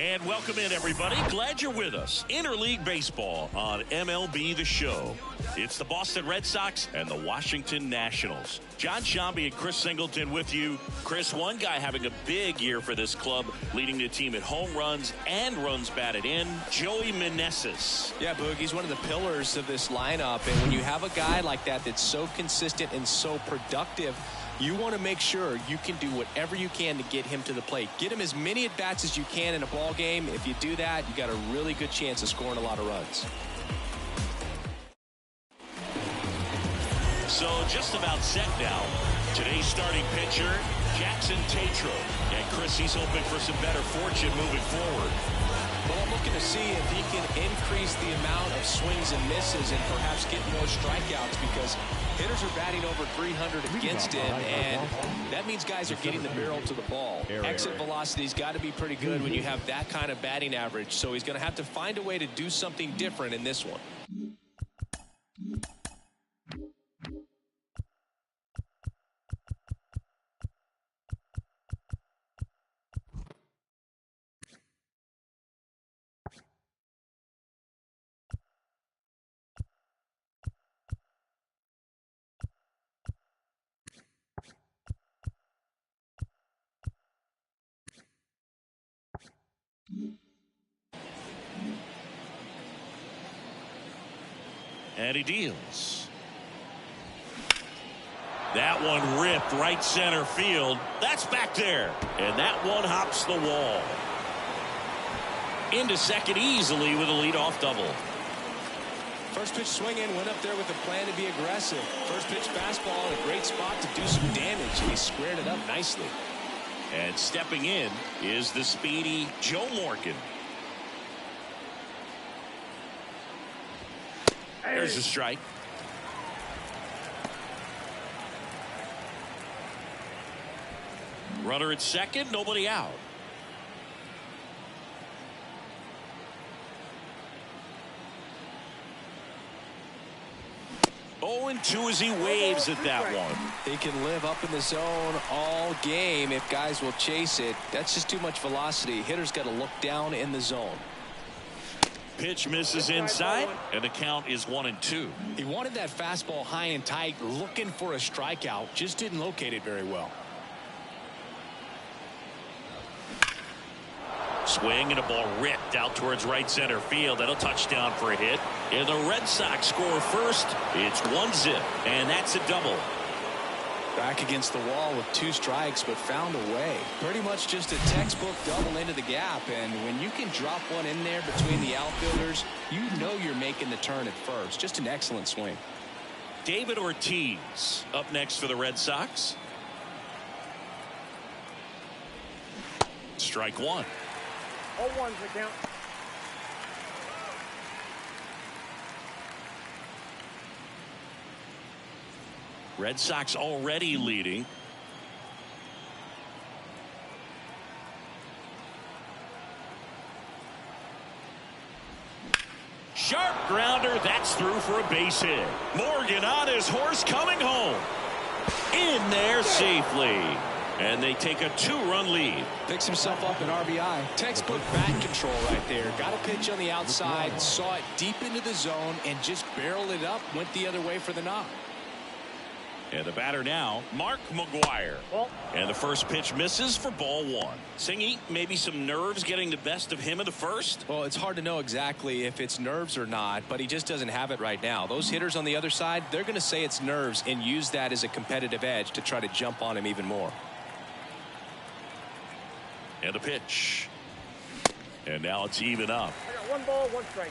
And welcome in, everybody. Glad you're with us. Interleague Baseball on MLB The Show. It's the Boston Red Sox and the Washington Nationals. John Shambi and Chris Singleton with you. Chris, one guy having a big year for this club, leading the team in home runs and runs batted in, Joey Meneses. Yeah, Boog, he's one of the pillars of this lineup. And when you have a guy like that that's so consistent and so productive, you want to make sure you can do whatever you can to get him to the plate. Get him as many at-bats as you can in a ball game. If you do that, you got a really good chance of scoring a lot of runs. So just about set now. Today's starting pitcher, Jackson Tatro. And Chris, he's hoping for some better fortune moving forward. Well, I'm looking to see if he can increase the amount of swings and misses and perhaps get more strikeouts, because hitters are batting over 300 against him, and that means guys are getting the barrel to the ball. Exit velocity's got to be pretty good when you have that kind of batting average, so he's going to have to find a way to do something different in this one. And he deals. That one ripped right center field. That's back there. And that one hops the wall. Into second easily with a leadoff double. First pitch swinging, went up there with a plan to be aggressive. First pitch fastball in a great spot to do some damage, and he squared it up nicely. And stepping in is the speedy Joe Morgan. There's a strike. Runner at second, nobody out. Oh, and 2 as he waves at that one. He can live up in the zone all game if guys will chase it. That's just too much velocity. Hitter's got to look down in the zone. Pitch misses inside, and the count is 1-2. He wanted that fastball high and tight, looking for a strikeout, just didn't locate it very well. Swing and a ball ripped out towards right center field. That'll touchdown for a hit. And the Red Sox score first. It's 1-0, and that's a double. Back against the wall with 2 strikes, but found a way. Pretty much just a textbook double into the gap, and when you can drop one in there between the outfielders, you know you're making the turn at first. Just an excellent swing. David Ortiz up next for the Red Sox. Strike one. 0-1's the count. Red Sox already leading. Sharp grounder. That's through for a base hit. Morgan on his horse coming home. In there safely. And they take a 2-run lead. Picks himself up an RBI. Textbook bat control right there. Got a pitch on the outside. Saw it deep into the zone and just barreled it up. Went the other way for the knock. And the batter now, Mark McGuire. And the first pitch misses for ball 1. Singy, maybe some nerves getting the best of him in the first? Well, it's hard to know exactly if it's nerves or not, but he just doesn't have it right now. Those hitters on the other side, they're going to say it's nerves and use that as a competitive edge to try to jump on him even more. And the pitch. And now it's even up. I got 1 ball, 1 strike.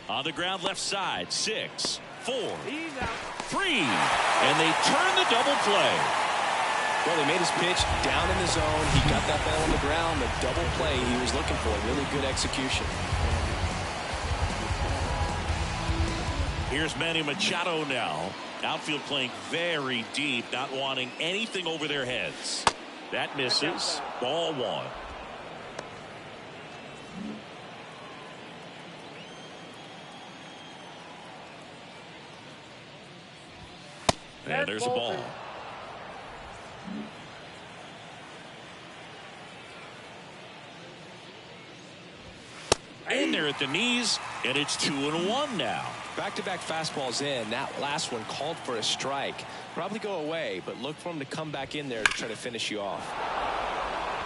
On the ground left side, 6, 4, He's out. 3, and they turn the double play. Well, he made his pitch down in the zone. He got that ball on the ground. The double play he was looking for. Really good execution. Here's Manny Machado now. Outfield playing very deep, not wanting anything over their heads. That misses. Ball 1. And there's a ball. In there at the knees, and it's 2-1 now. Back-to-back fastballs in. That last one called for a strike. Probably go away, but look for him to come back in there to try to finish you off.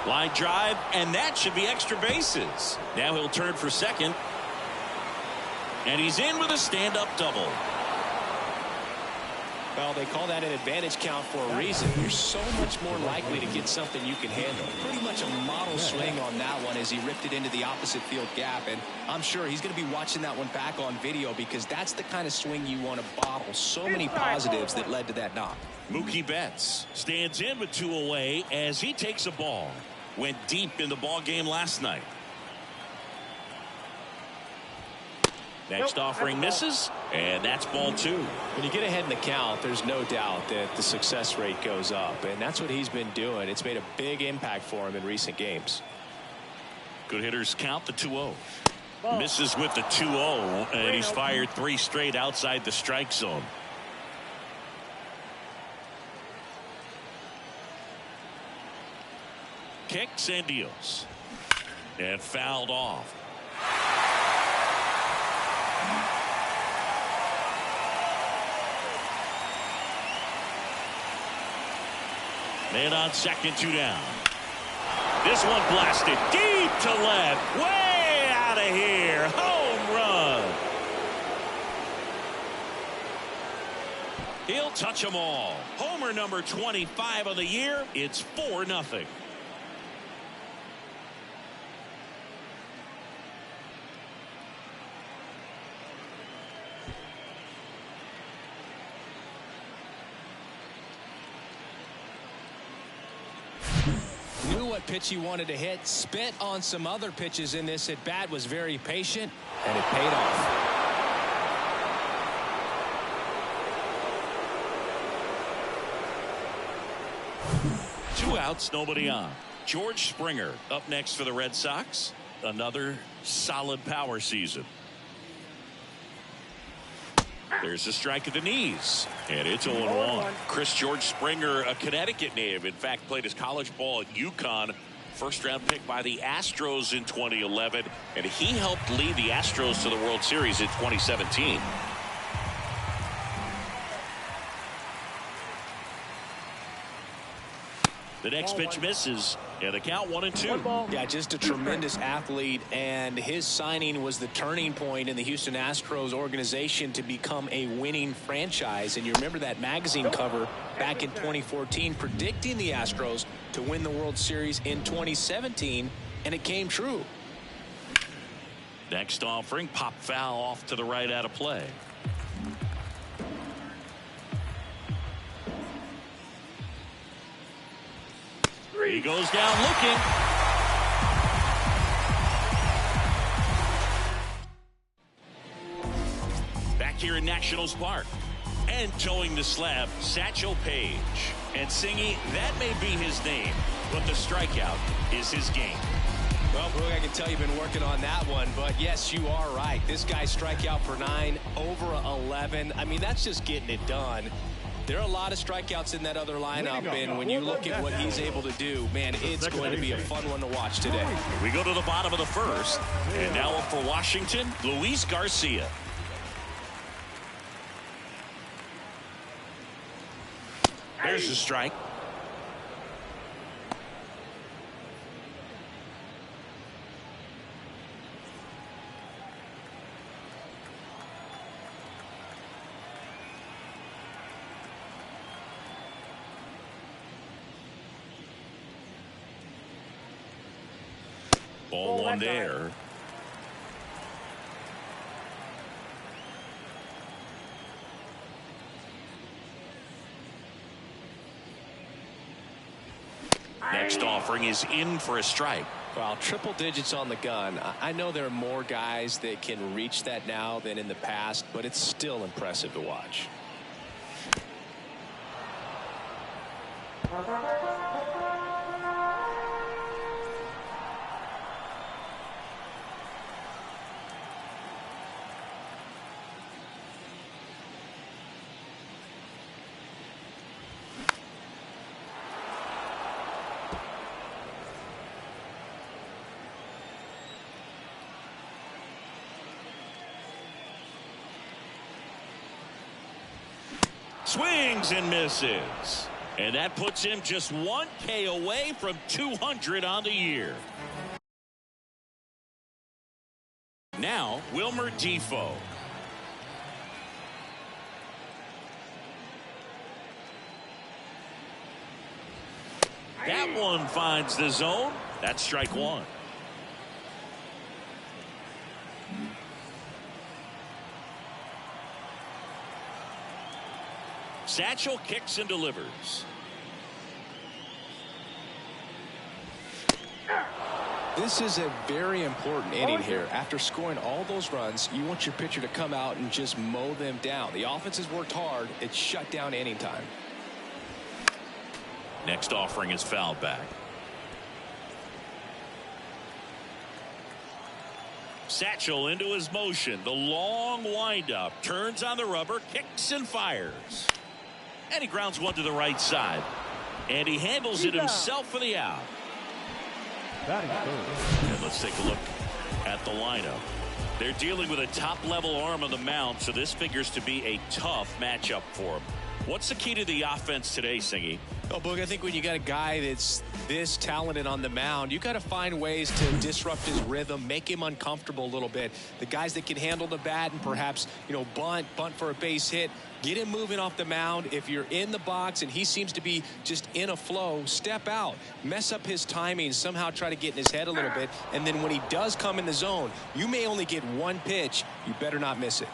Line drive, and that should be extra bases. Now he'll turn for second. And he's in with a stand-up double. Well, they call that an advantage count for a reason. You're so much more likely to get something you can handle. Pretty much a model swing on that one as he ripped it into the opposite field gap. And I'm sure he's going to be watching that one back on video because that's the kind of swing you want to bottle. So many positives that led to that knock. Mookie Betts stands in with 2 away as he takes a ball. Went deep in the ball game last night. Next offering misses, and that's ball 2. When you get ahead in the count, there's no doubt that the success rate goes up, and that's what he's been doing. It's made a big impact for him in recent games. Good hitters count the 2-0. Misses with the 2-0, and he's fired 3 straight outside the strike zone. Kicks and deals. And fouled off. Man on second, 2 down. This one blasted deep to left. Way out of here. Home run. He'll touch them all. Homer number 25 of the year. It's 4-0. Knew what pitch he wanted to hit, spent on some other pitches in this at bat, was very patient, and it paid off. Two outs, nobody on. George Springer up next for the Red Sox. Another solid power season. There's a strike at the knees, and it's 0-1. George Springer, a Connecticut native, in fact played his college ball at UConn. First round pick by the Astros in 2011, and he helped lead the Astros to the World Series in 2017. The next pitch misses, and the count 1-2. Yeah, just a tremendous athlete, and his signing was the turning point in the Houston Astros organization to become a winning franchise. And you remember that magazine cover back in 2014 predicting the Astros to win the World Series in 2017, and it came true. Next offering, pop foul off to the right out of play. He goes down looking. Back here in Nationals Park. And towing the slab, Satchel Paige. And Singy, that may be his name, but the strikeout is his game. Well, Brooke, I can tell you've been working on that one, but yes, you are right. This guy strike out for 9, over 11. I mean, that's just getting it done. There are a lot of strikeouts in that other lineup, and when you look at what he's able to do, man, it's going to be a fun one to watch today. We go to the bottom of the first, and now up for Washington, Luis Garcia. There's the strike. Ball 1 there. Next offering is in for a strike. Well, triple digits on the gun. I know there are more guys that can reach that now than in the past, but it's still impressive to watch. Swings and misses. And that puts him just 1 K away from 200 on the year. Now, Wilmer Defoe. That one finds the zone. That's strike one. Satchel kicks and delivers. This is a very important inning here. After scoring all those runs, you want your pitcher to come out and just mow them down. The offense has worked hard. It's shut down inning time. Next offering is fouled back. Satchel into his motion. The long windup. Turns on the rubber. Kicks and fires. And he grounds one to the right side. And he handles it himself for the out. And let's take a look at the lineup. They're dealing with a top-level arm on the mound, so this figures to be a tough matchup for him. What's the key to the offense today, Singy? Oh, Boog, I think when you got a guy that's this talented on the mound, you got to find ways to disrupt his rhythm, make him uncomfortable a little bit. The guys that can handle the bat and perhaps, bunt for a base hit, get him moving off the mound. If you're in the box and he seems to be just in a flow, step out, mess up his timing, somehow try to get in his head a little bit. And then when he does come in the zone, you may only get one pitch. You better not miss it.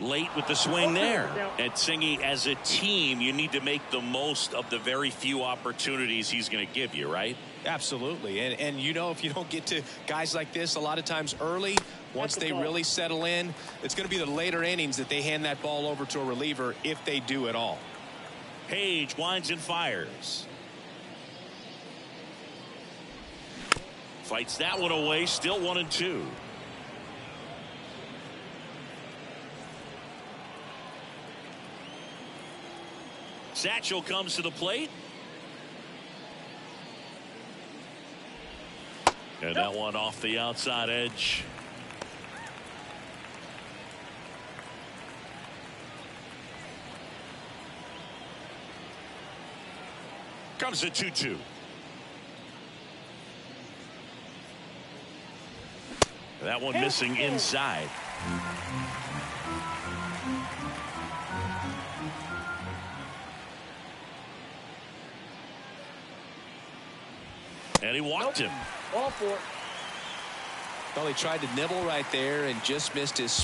Late with the swing there. And Singy, as a team, you need to make the most of the very few opportunities he's going to give you, right? Absolutely. And if you don't get to guys like this a lot of times early, once they really settle in, it's going to be the later innings that they hand that ball over to a reliever, if they do at all. Page winds and fires. Fights that one away. Still 1-2. Satchel comes to the plate. And that one off the outside edge. Comes the 2-2. That one missing inside. And he walked him. Ball for it. Well, he tried to nibble right there and just missed his.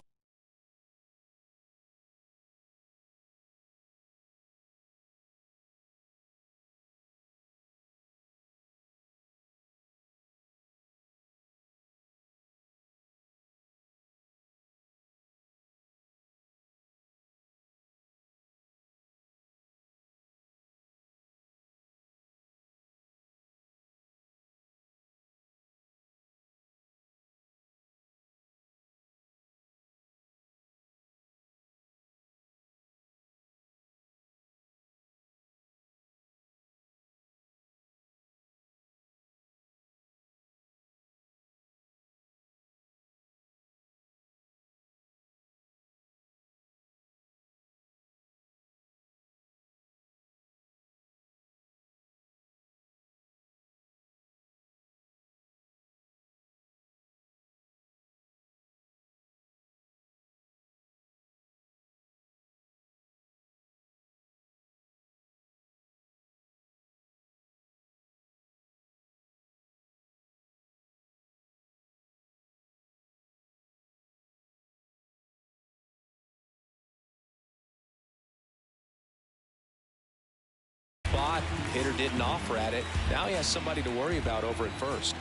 Hitter didn't offer at it. Now he has somebody to worry about over at first.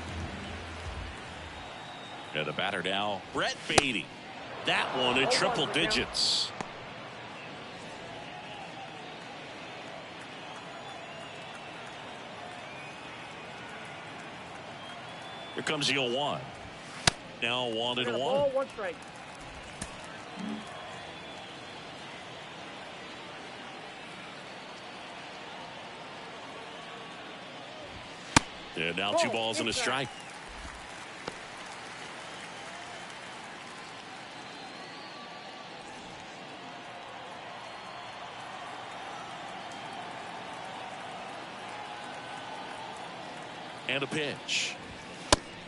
And the batter now, Brett Beatty. That one in triple digits. Here comes the 0-1. Now 1-1. Ball, 1 strike. And now 2 balls and a strike. And a pitch.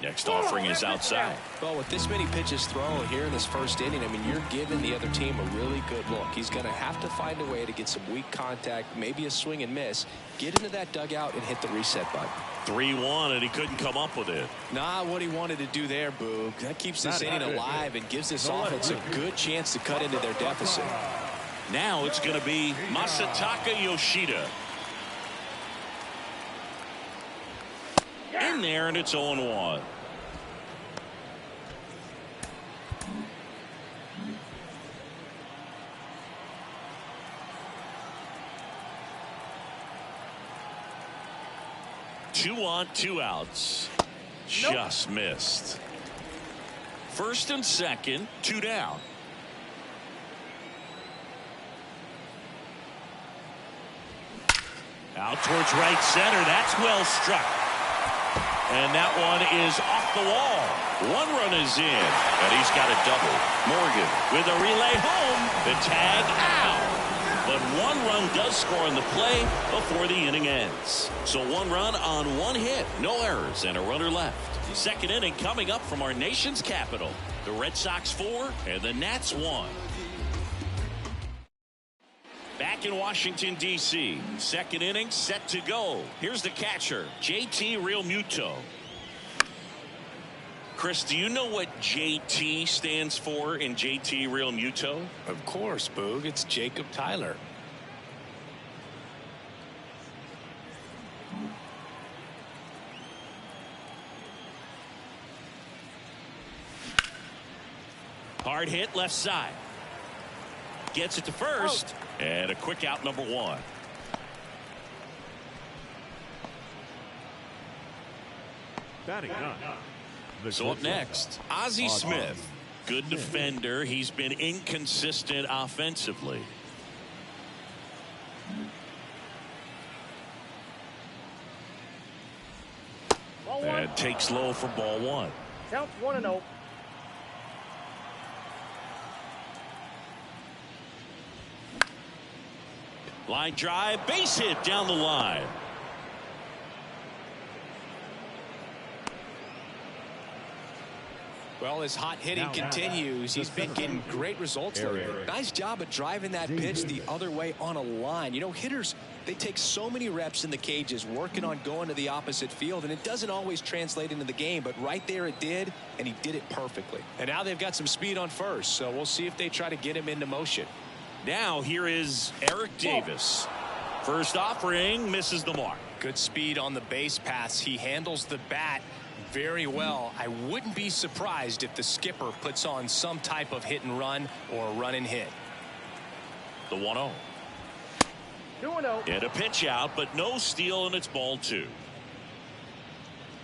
Next offering is outside. Well, with this many pitches thrown here in this first inning, I mean, you're giving the other team a really good look. He's going to have to find a way to get some weak contact, maybe a swing and miss, get into that dugout and hit the reset button. 3-1, and he couldn't come up with it. Not what he wanted to do there, Boog. That keeps this inning alive and gives this offense a good chance to cut into their deficit. Now it's going to be Masataka Yoshida. In there, and it's 0-1. Two on, 2 outs. Just missed. First and second, 2 down. Out towards right center. That's well struck. And that one is off the wall. 1 run is in, and he's got a double. Morgan with a relay home. The tag out. But 1 run does score on the play before the inning ends. So 1 run on 1 hit. No errors and a runner left. Second inning coming up from our nation's capital. The Red Sox 4 and the Nats 1. Back in Washington, D.C. Second inning set to go. Here's the catcher, JT Realmuto. Chris, do you know what JT stands for in JT Realmuto? Of course, Boog. It's Jacob Tyler. Hard hit left side. Gets it to first. And a quick out, number 1. Batting none. So up next, Ozzie Smith. Good defender. He's been inconsistent offensively. And takes low for ball 1. Counts 1-0. Line drive, base hit down the line. Well, his hot hitting continues. He's been getting great results lately. Nice job of driving that pitch the other way on a line. You know, hitters, they take so many reps in the cages working on going to the opposite field, and it doesn't always translate into the game, but right there it did, and he did it perfectly. And now they've got some speed on first, so we'll see if they try to get him into motion. Now here is Eric Davis. First offering misses the mark. Good speed on the base paths. He handles the bat very well. I wouldn't be surprised if the skipper puts on some type of hit and run or run and hit. The 1-0. 2-0. And a pitch out, but no steal, and it's ball 2.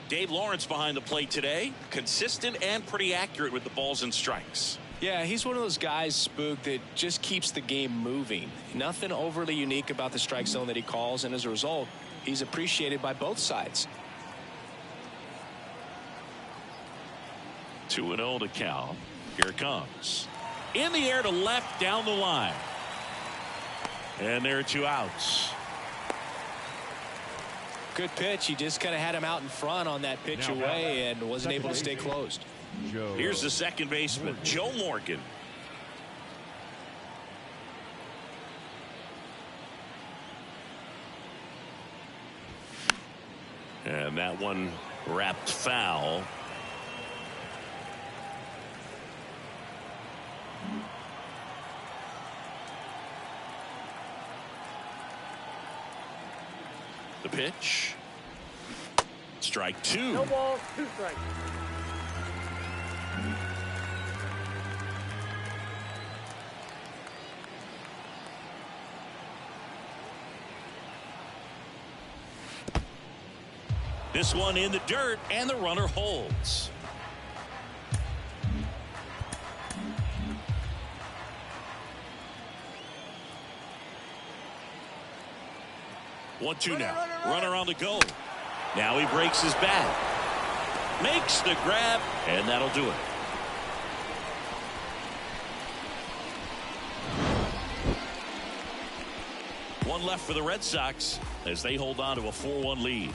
Dave Lawrence behind the plate today. Consistent and pretty accurate with the balls and strikes. Yeah, he's one of those guys, Spook, that just keeps the game moving. Nothing overly unique about the strike zone that he calls, and as a result, he's appreciated by both sides. 2-0 to Cal. Here it comes. In the air to left down the line. And there are 2 outs. Good pitch. He just kind of had him out in front on that pitch away and wasn't able to stay closed. Here's the second baseman, Joe Morgan. And that one wrapped foul. The pitch. Strike 2. No balls, 2 strikes. This one in the dirt, and the runner holds. One, two now. Runner on the go. Now he breaks his bat. Makes the grab, and that'll do it. One left for the Red Sox as they hold on to a 4-1 lead.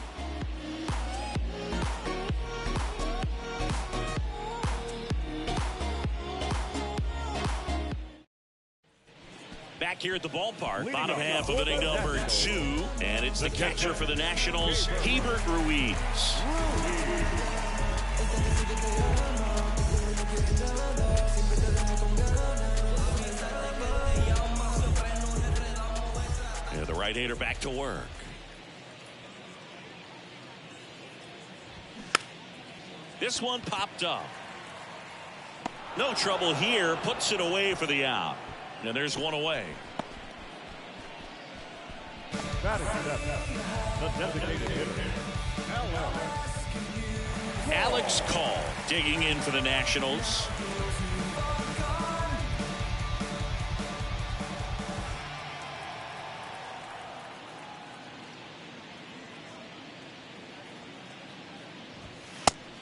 back here at the ballpark. Bottom half of inning number 2. And it's the catcher for the Nationals, Hebert Ruiz. And the right-hander back to work. This one popped up. No trouble here. Puts it away for the out. And there's one away. Batting the designated hitter, Alex Call digging in for the Nationals.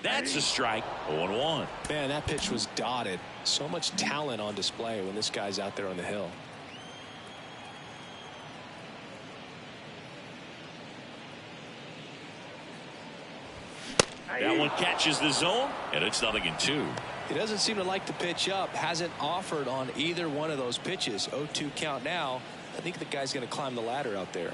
That's a strike. 0-1. Man, that pitch was dotted. So much talent on display when this guy's out there on the hill. That one catches the zone, and it's 0-2. He doesn't seem to like to pitch up. Hasn't offered on either one of those pitches. 0-2 count now. I think the guy's going to climb the ladder out there.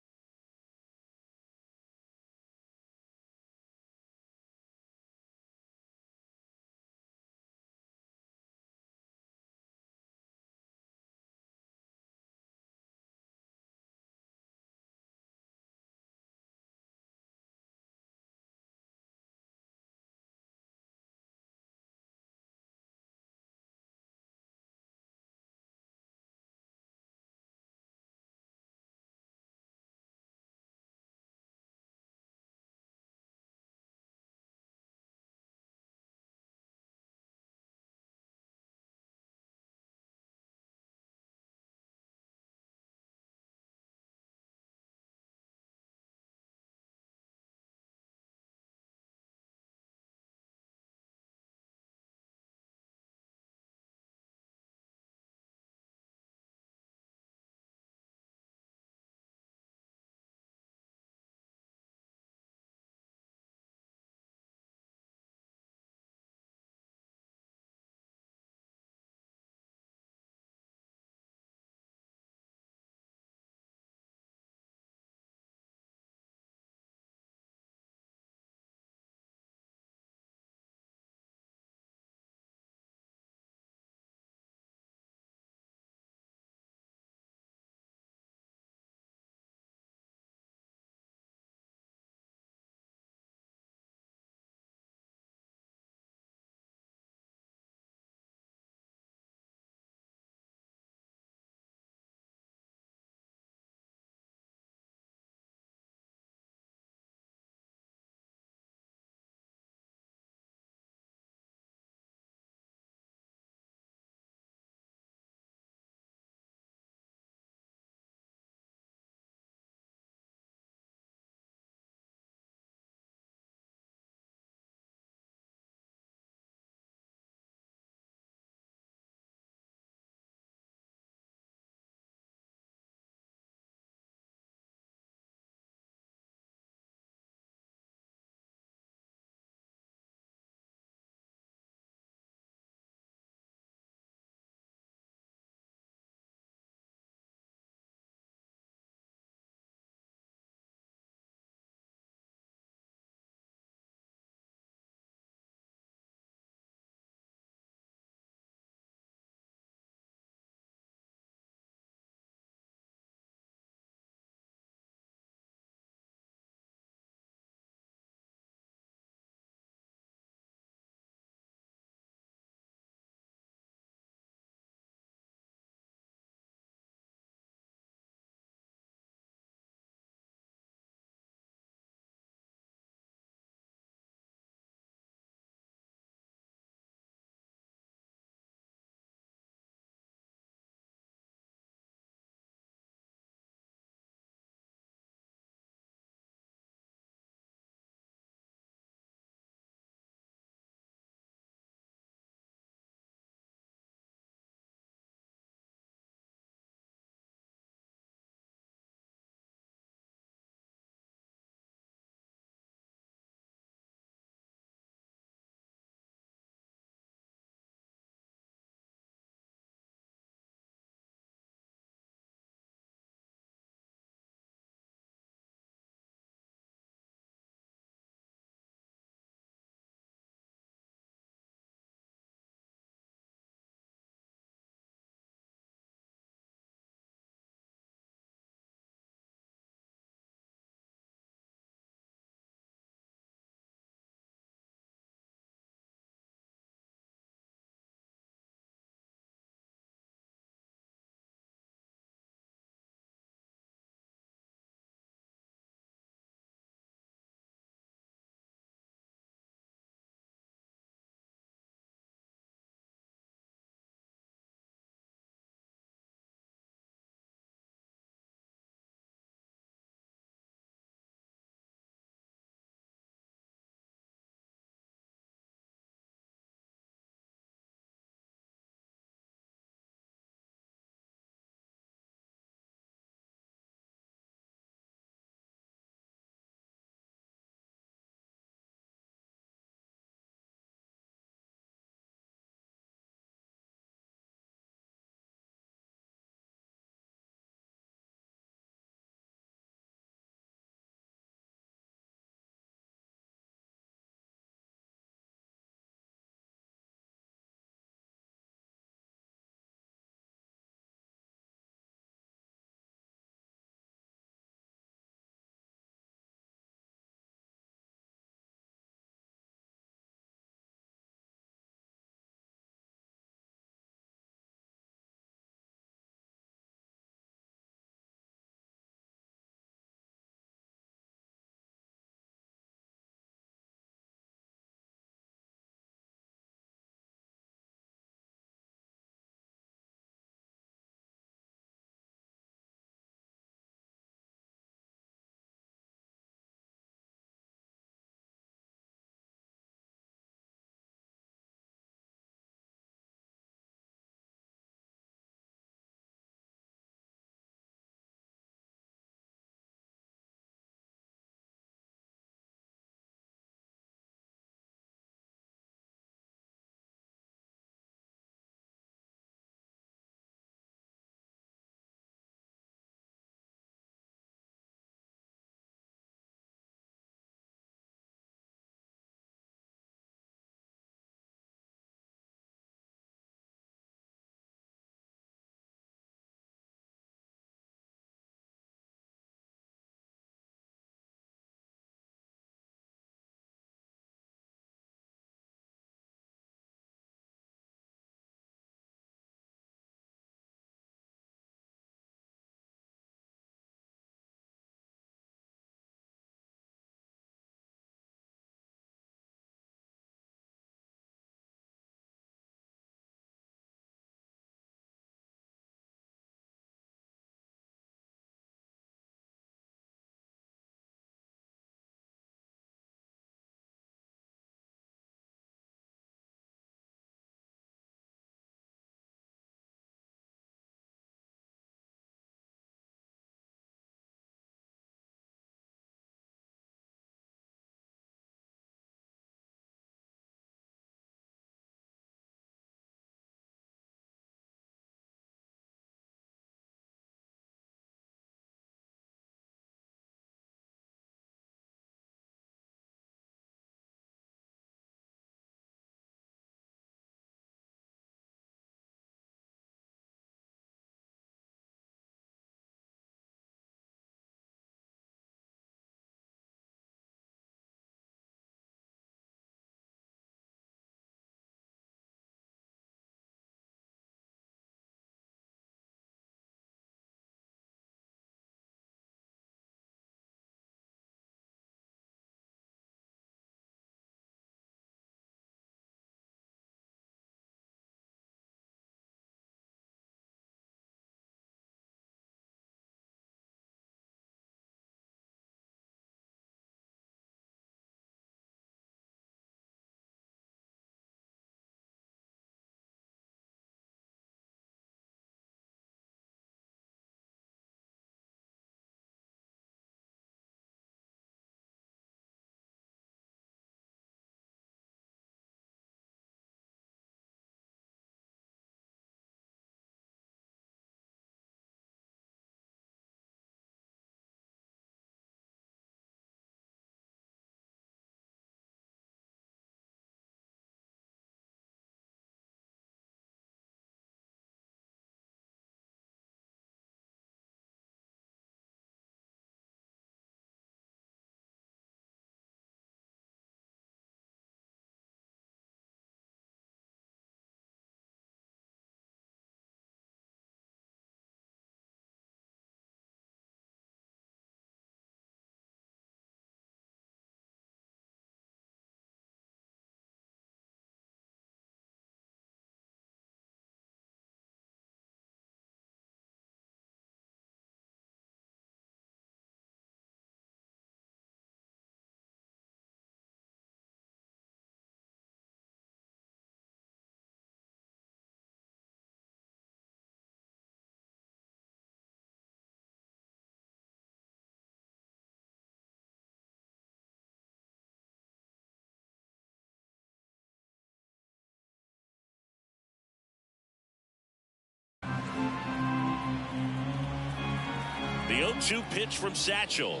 0-2 pitch from Satchel.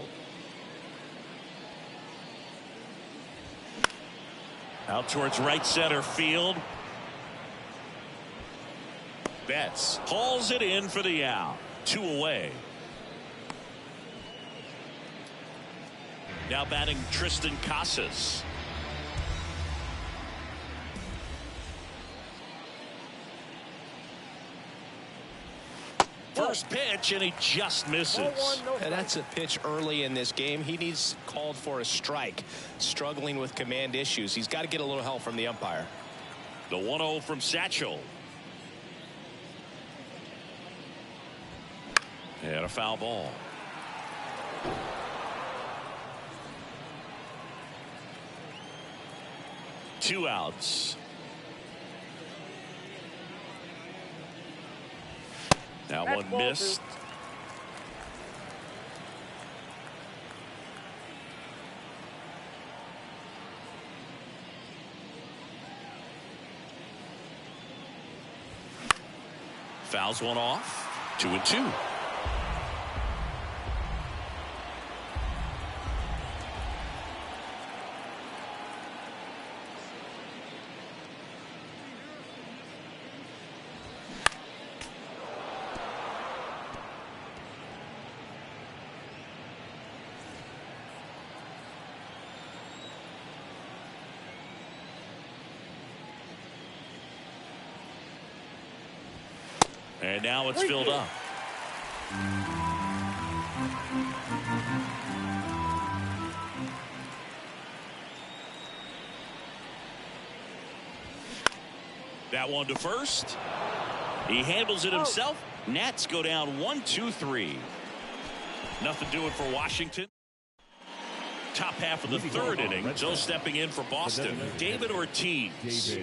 Out towards right center field. Betts hauls it in for the out. 2 away. Now batting Tristan Casas. First pitch, and he just misses. And that's a pitch early in this game. He needs called for a strike. Struggling with command issues. He's got to get a little help from the umpire. The 1-0 from Satchel. And a foul ball. Two outs. Now That's one ball missed. two. Fouls one off. 2-2. And now it's filled up. That one to first. He handles it himself. Nats go down 1-2-3. Nothing doing for Washington. Top half of the third inning. So stepping in for Boston, David Ortiz.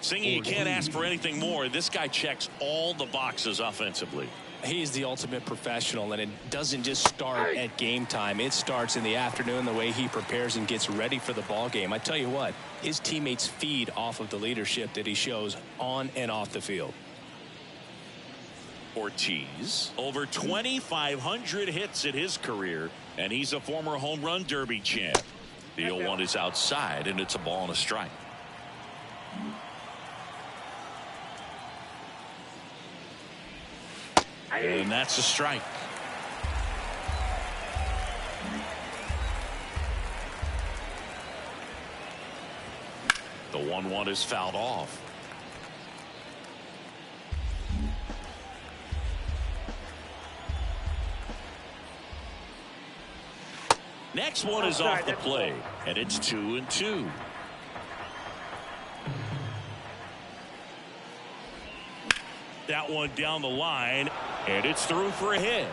Singing, you can't ask for anything more. This guy checks all the boxes offensively. He's the ultimate professional, and it doesn't just start at game time. It starts in the afternoon, the way he prepares and gets ready for the ball game. I tell you what, his teammates feed off of the leadership that he shows on and off the field. Ortiz, over 2,500 hits in his career, and he's a former home run derby champ. The 0-1 is outside, and it's a ball and a strike. And that's a strike. The 1-1 is fouled off. Next one is off the plate, and it's 2-2. That one down the line, and it's through for a hit.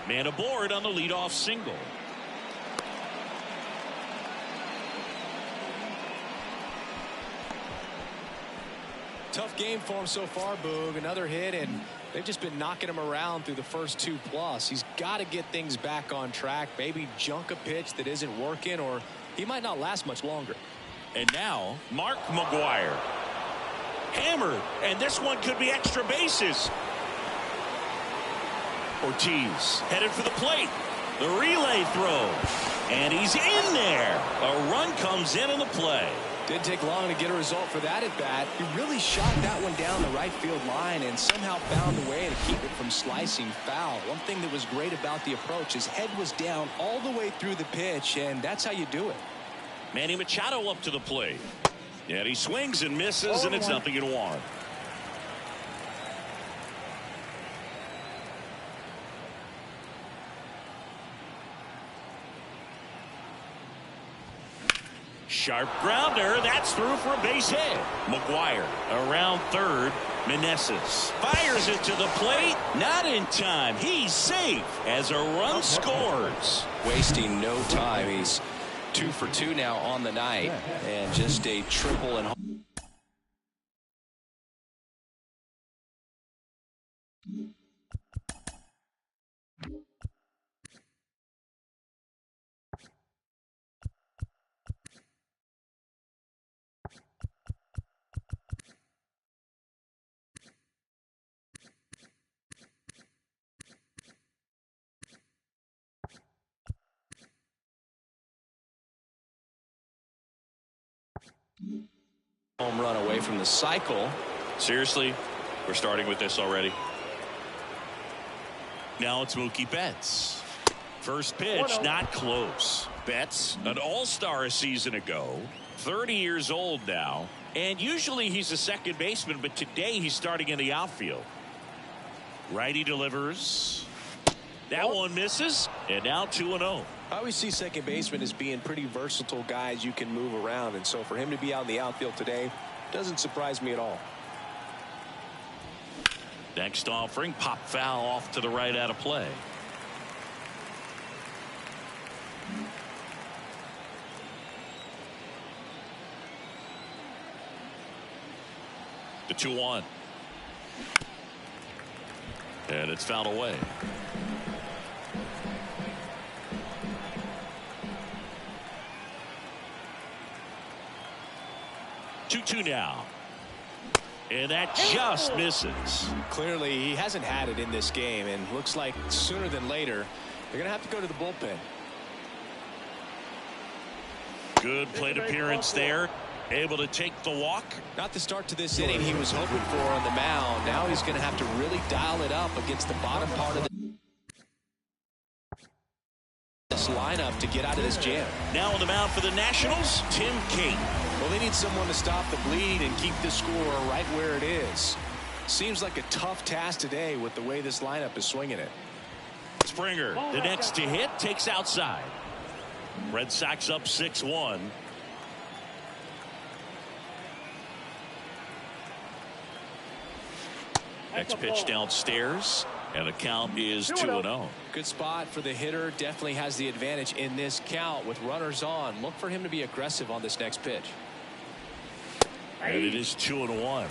Man aboard on the leadoff single. Tough game for him so far, Boog. Another hit, and they've just been knocking him around through the first 2+. He's got to get things back on track. Maybe junk a pitch that isn't working, or he might not last much longer. And now, Mark McGwire. Hammered, and this one could be extra bases. Ortiz headed for the plate. The relay throw, and he's in there. A run comes in on the play. Didn't take long to get a result for that at bat. He really shot that one down the right field line and somehow found a way to keep it from slicing foul. One thing that was great about the approach, his head was down all the way through the pitch, and that's how you do it. Manny Machado up to the plate. And he swings and misses, and it's 0-1. Sharp grounder. That's through for a base hit. McGwire around third. Meneses fires it to the plate. Not in time. He's safe as a run scores. Wasting no time. He's 2 for 2 now on the night, and just a triple and Home run away from the cycle. Seriously, we're starting with this already. Now it's Mookie Betts. First pitch, not close. Betts, an all-star a season ago, 30 years old now, and usually he's a second baseman, but today he's starting in the outfield. Righty delivers. That one misses, and now 2-0. I always see second basemen as being pretty versatile guys you can move around, and so for him to be out in the outfield today doesn't surprise me at all. Next offering, pop foul off to the right out of play. The 2-1. And it's fouled away. Two now. And that just misses. Clearly, he hasn't had it in this game, and looks like sooner than later, they're going to have to go to the bullpen. Good plate appearance there. Able to take the walk. Not the start to this inning he was hoping for on the mound. Now he's going to have to really dial it up against the bottom part of this lineup to get out of this jam. Now on the mound for the Nationals, Tim Cate. Well, they need someone to stop the bleed and keep the score right where it is. Seems like a tough task today with the way this lineup is swinging it. Springer, the next to hit, takes outside. Red Sox up 6-1. Next pitch downstairs, and the count is 2-0. Good spot for the hitter. Definitely has the advantage in this count with runners on. Look for him to be aggressive on this next pitch. And it is 2-1.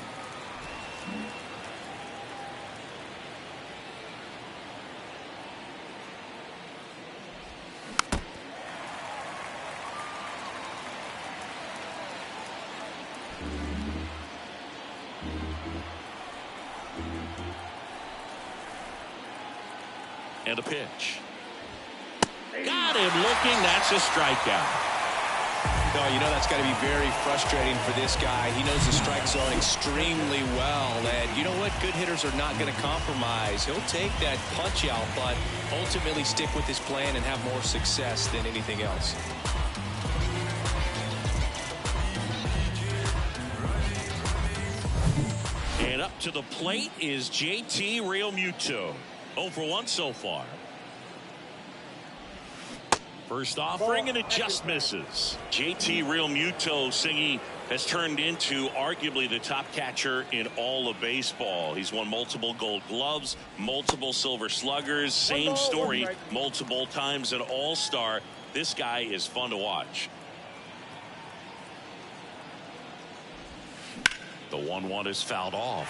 And a pitch. Got him looking. That's a strikeout. No, you know that's got to be very frustrating for this guy. He knows the strike zone extremely well. And you know what? Good hitters are not going to compromise. He'll take that punch out, but ultimately stick with his plan and have more success than anything else. And up to the plate is JT Realmuto. 0 for 1 so far. First offering, and it just misses. JT Realmuto, Singy, has turned into arguably the top catcher in all of baseball. He's won multiple Gold Gloves, multiple Silver Sluggers, same story, multiple times an All-Star. This guy is fun to watch. The 1-1 is fouled off.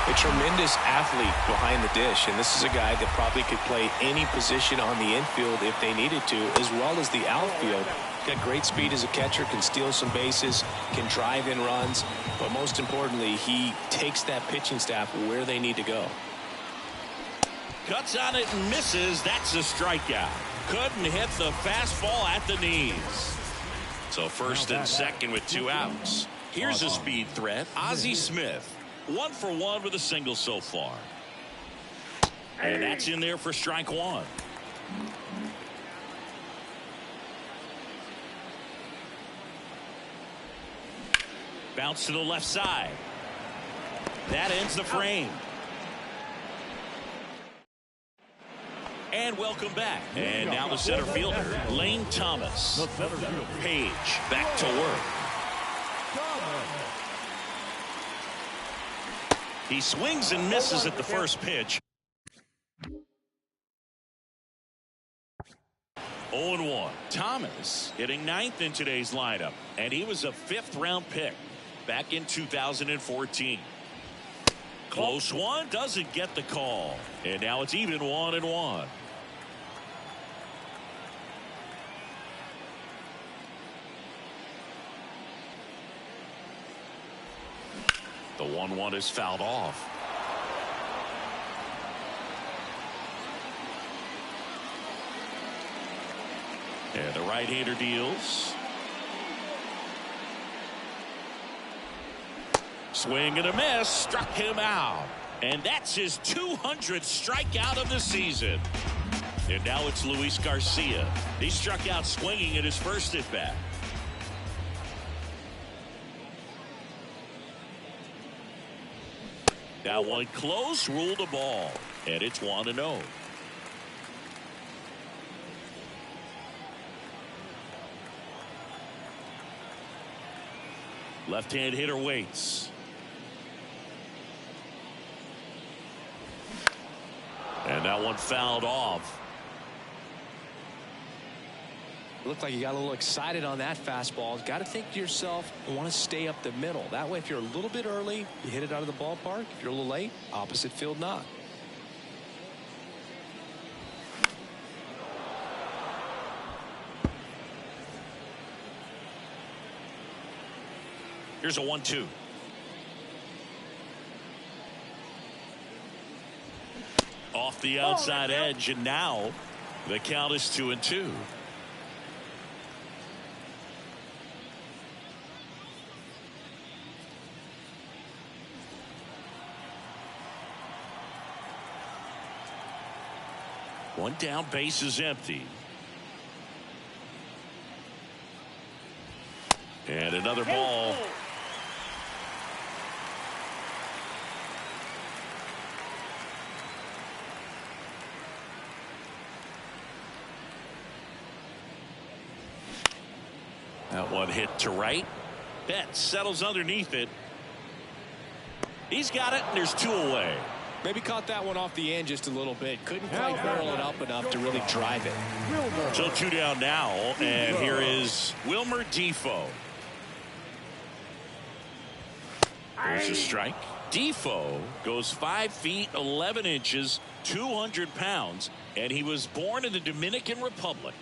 A tremendous athlete behind the dish, and this is a guy that probably could play any position on the infield if they needed to, as well as the outfield. Got great speed as a catcher, can steal some bases, can drive in runs, but most importantly, he takes that pitching staff where they need to go. Cuts on it and misses. That's a strikeout. Couldn't hit the fastball at the knees. So first and second with 2 outs. Here's a speed threat. Ozzie Smith. 1 for 1 with a single so far. And that's in there for strike 1. Bounce to the left side. That ends the frame. And welcome back. And now the center fielder, Lane Thomas. Page back to work. He swings and misses at the first pitch. 0-1. Thomas hitting 9th in today's lineup, and he was a 5th-round pick back in 2014. Close one, doesn't get the call, and now it's even 1-1. The 1-1 is fouled off. And the right-hander deals. Swing and a miss, struck him out. And that's his 200th strikeout of the season. And now it's Luis Garcia. He struck out swinging at his first at bat. That one close, ruled a ball. And it's 1-0. Left-hand hitter waits. And that one fouled off. Looked like you got a little excited on that fastball. Got to think to yourself, I want to stay up the middle. That way, if you're a little bit early, you hit it out of the ballpark. If you're a little late, opposite field knock. Here's a 1-2. Off the outside edge, and now the count is 2-2. One down, base is empty. And another ball. That one hit to right. Betts settles underneath it. He's got it, and there's 2 away. Maybe caught that one off the end just a little bit. Couldn't quite barrel it up enough to really drive it. So 2 down now, and here is Wilmer Defoe. There's a strike. Defoe goes 5 feet 11 inches, 200 pounds, and he was born in the Dominican Republic.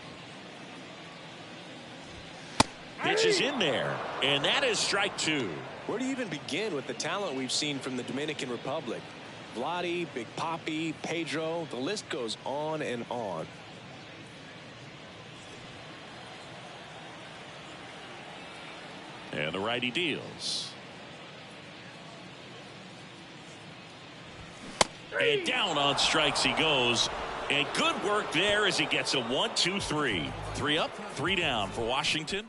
Pitch is in there, and that is strike 2. Where do you even begin with the talent we've seen from the Dominican Republic? Vladdy, Big Papi, Pedro, the list goes on and on. And the righty deals. And down on strikes he goes. And good work there as he gets a 1-2-3. 3 up, 3 down for Washington.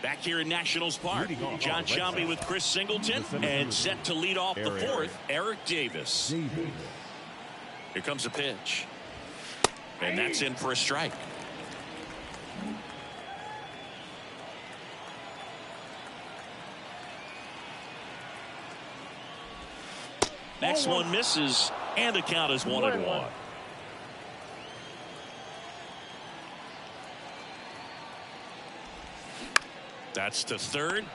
Back here in Nationals Park, John Sciambi with Chris Singleton, and set to lead off the 4th, Eric Davis. Here comes a pitch. And that's in for a strike. Next one misses, and the count is 1-1. That's to third.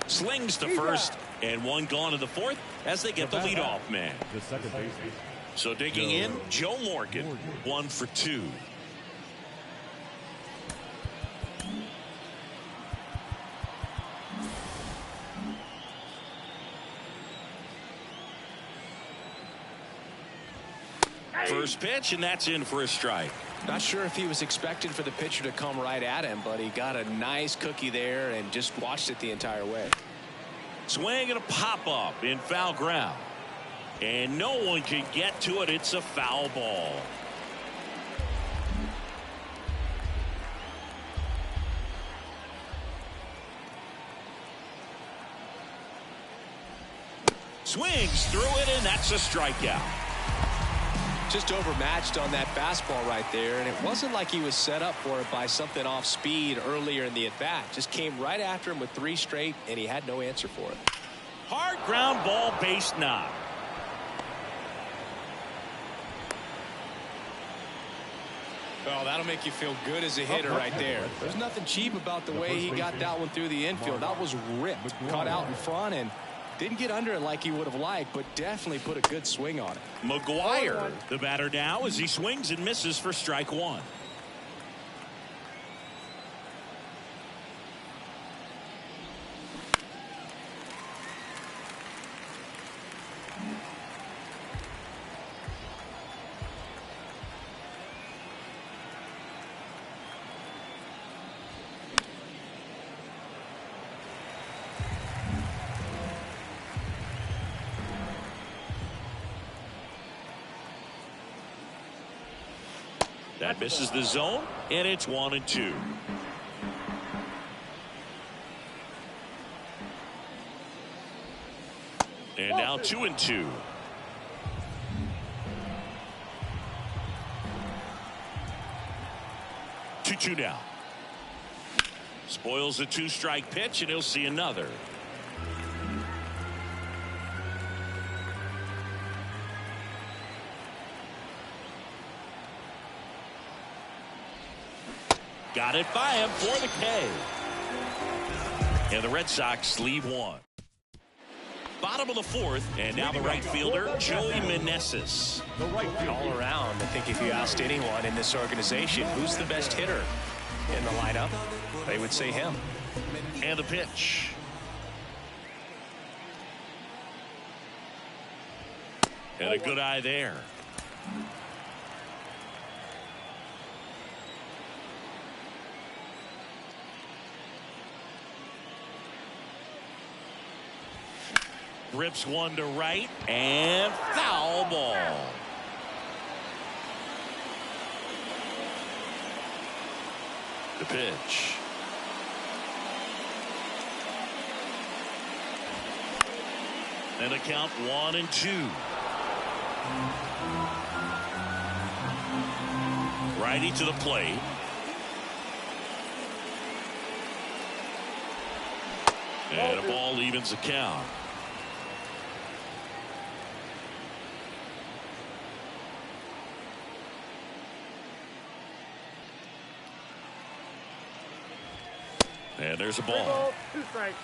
Slings to first, and one gone to the 4th as they get the leadoff man. So digging in, Joe Morgan, 1 for 2. First pitch, and that's in for a strike. Not sure if he was expecting for the pitcher to come right at him, but he got a nice cookie there and just watched it the entire way. Swing and a pop-up in foul ground. And no one can get to it. It's a foul ball. Swings through it, and that's a strikeout. Just overmatched on that fastball right there, and it wasn't like he was set up for it by something off speed earlier in the at-bat. Just came right after him with 3 straight, and he had no answer for it. Hard ground ball, base knock. Oh, that'll make you feel good as a hitter right there. There's nothing cheap about the way he got that one through the infield. That was ripped, caught out in front, and didn't get under it like he would have liked, but definitely put a good swing on it. McGuire, the batter now, as he swings and misses for strike 1. And misses the zone, and it's 1-2. And now 2-2. Two now. Spoils the 2-strike pitch, and he'll see another. Got it by him for the K. And the Red Sox leave one. Bottom of the fourth, and now the right fielder, Joey Meneses. All around, I think if you asked anyone in this organization who's the best hitter in the lineup, they would say him. And the pitch. And a good eye there. Rips one to right, and foul ball. The pitch. And a count 1-2. Righty to the plate. And a ball evens the count. And there's a ball. 2 strikes.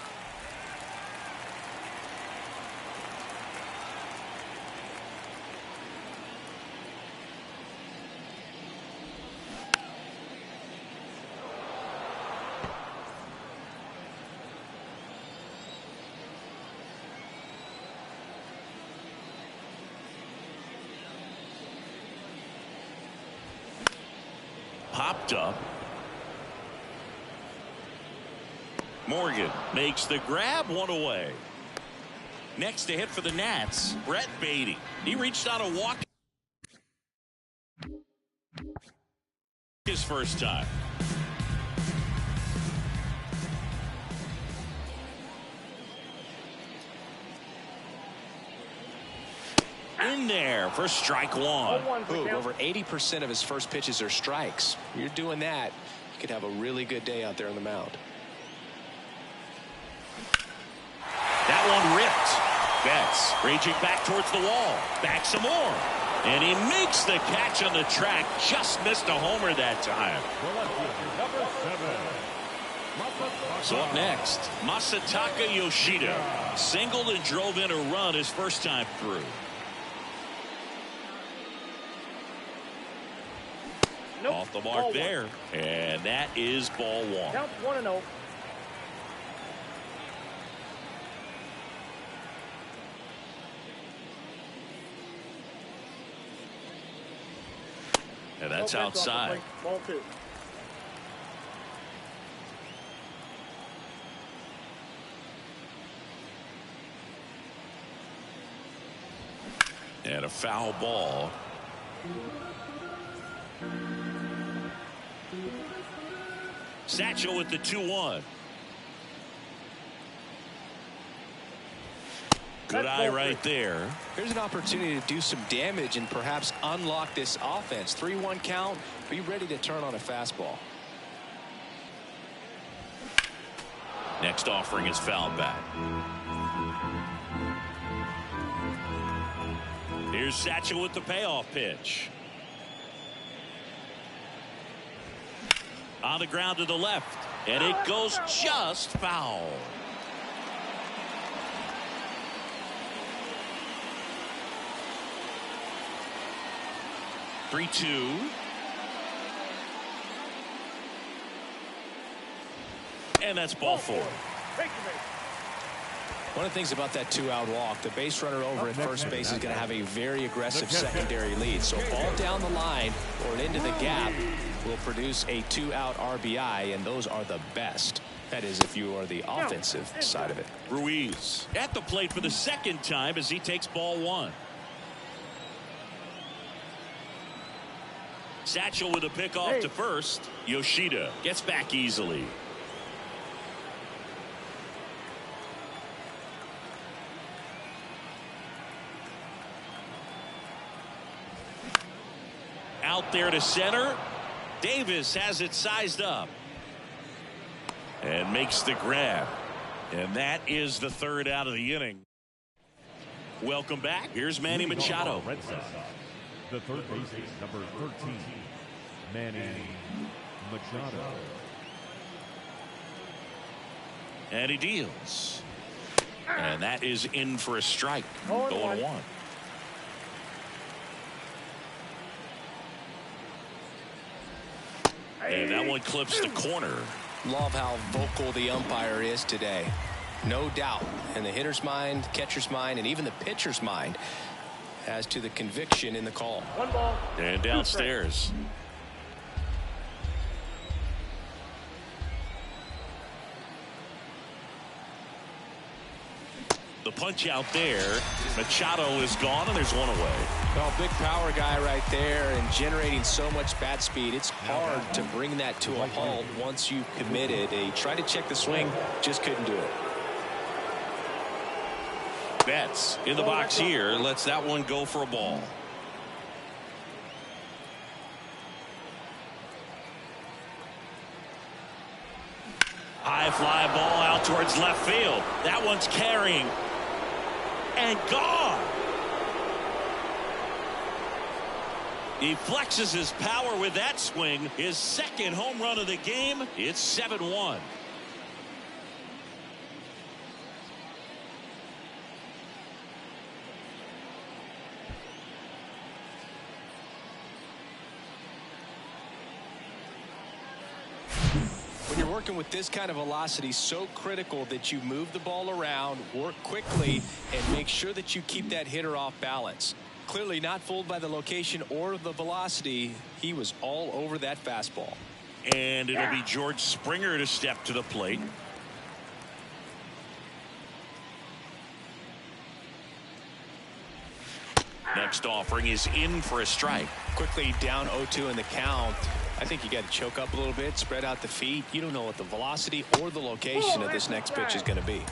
Popped up. Morgan makes the grab, one away. Next to hit for the Nats, Brett Beatty. He reached out a walk his first time. In there for strike one. Over 80% of his first pitches are strikes. When you're doing that, you could have a really good day out there on the mound. That one ripped. Betts raging back towards the wall. Back some more. And he makes the catch on the track. Just missed a homer that time. So up next, Masataka Yoshida singled and drove in a run his first time through. Off the mark there. And that is ball one. Count 1-0. And that's outside. Ball 2. And a foul ball. Satchel with the 2-1. Good eye right there. Here's an opportunity to do some damage and perhaps unlock this offense. 3-1 count. Be ready to turn on a fastball. Next offering is fouled back. Here's Satchel with the payoff pitch. On the ground to the left, and it goes just foul. Three-two. And that's ball four. One of the things about that 2-out walk, the base runner over at first base is going to have a very aggressive secondary lead. So ball down the line or into the gap will produce a 2-out RBI, and those are the best. That is, if you are the offensive side of it. Ruiz at the plate for the second time as he takes ball one. Satchel with a pickoff to first. Yoshida gets back easily. Out there to center. Davis has it sized up and makes the grab. And that is the third out of the inning. Welcome back. Here's Manny Machado. Red Sox. The third baseman, number 13, Manny Machado. And he deals. And that is in for a strike. 0-1. And that one clips the corner. Love how vocal the umpire is today. No doubt. In the hitter's mind, catcher's mind, and even the pitcher's mind as to the conviction in the call. 1 ball. And downstairs. The punch out there. Machado is gone, and there's one away. Well, big power guy right there and generating so much bat speed. It's hard to bring that to a halt once you've committed. He tried to check the swing, just couldn't do it. Betts in the box here, lets that one go for a ball. High fly ball out towards left field. That one's carrying. And gone. He flexes his power with that swing. His second home run of the game. It's 7-1. When you're working with this kind of velocity, so critical that you move the ball around, work quickly, and make sure that you keep that hitter off balance. Clearly not fooled by the location or the velocity. He was all over that fastball. And it'll be George Springer to step to the plate. Next offering is in for a strike. Quickly down 0-2 in the count. I think you got to choke up a little bit, spread out the feet. You don't know what the velocity or the location of this next pitch is going to be.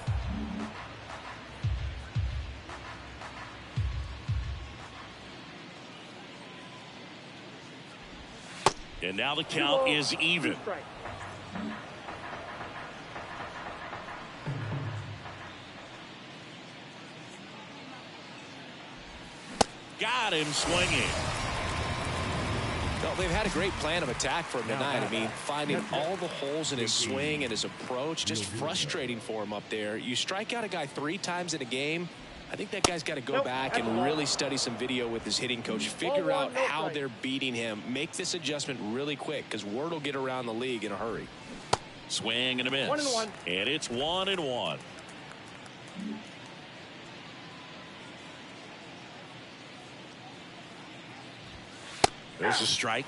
And now the count is even. Got him swinging. Well, they've had a great plan of attack for him tonight. I mean, finding all the holes in his swing and his approach, just frustrating for him up there. You strike out a guy 3 times in a game. I think that guy's got to go back and really study some video with his hitting coach. Figure out how they're beating him. Make this adjustment really quick because word will get around the league in a hurry. Swing and a miss. 1-1. And it's 1-1. There's a strike.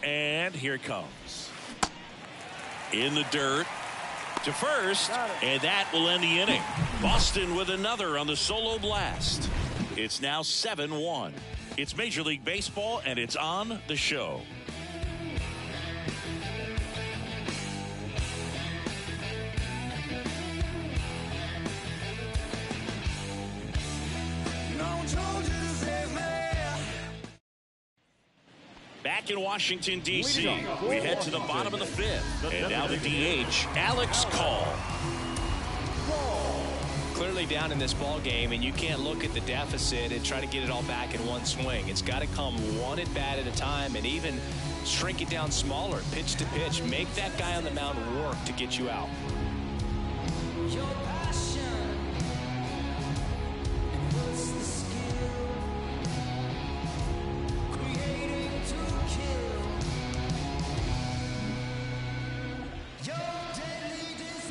And here it comes. In the dirt to first, and that will end the inning. Boston with another on the solo blast. It's now 7-1. It's Major League Baseball, and it's on the show. Back in Washington, D.C., we head to the bottom of the 5th. And now the DH, Alex Call. Clearly down in this ball game, and you can't look at the deficit and try to get it all back in one swing. It's got to come one at bat at a time, and even shrink it down smaller, pitch to pitch. Make that guy on the mound work to get you out.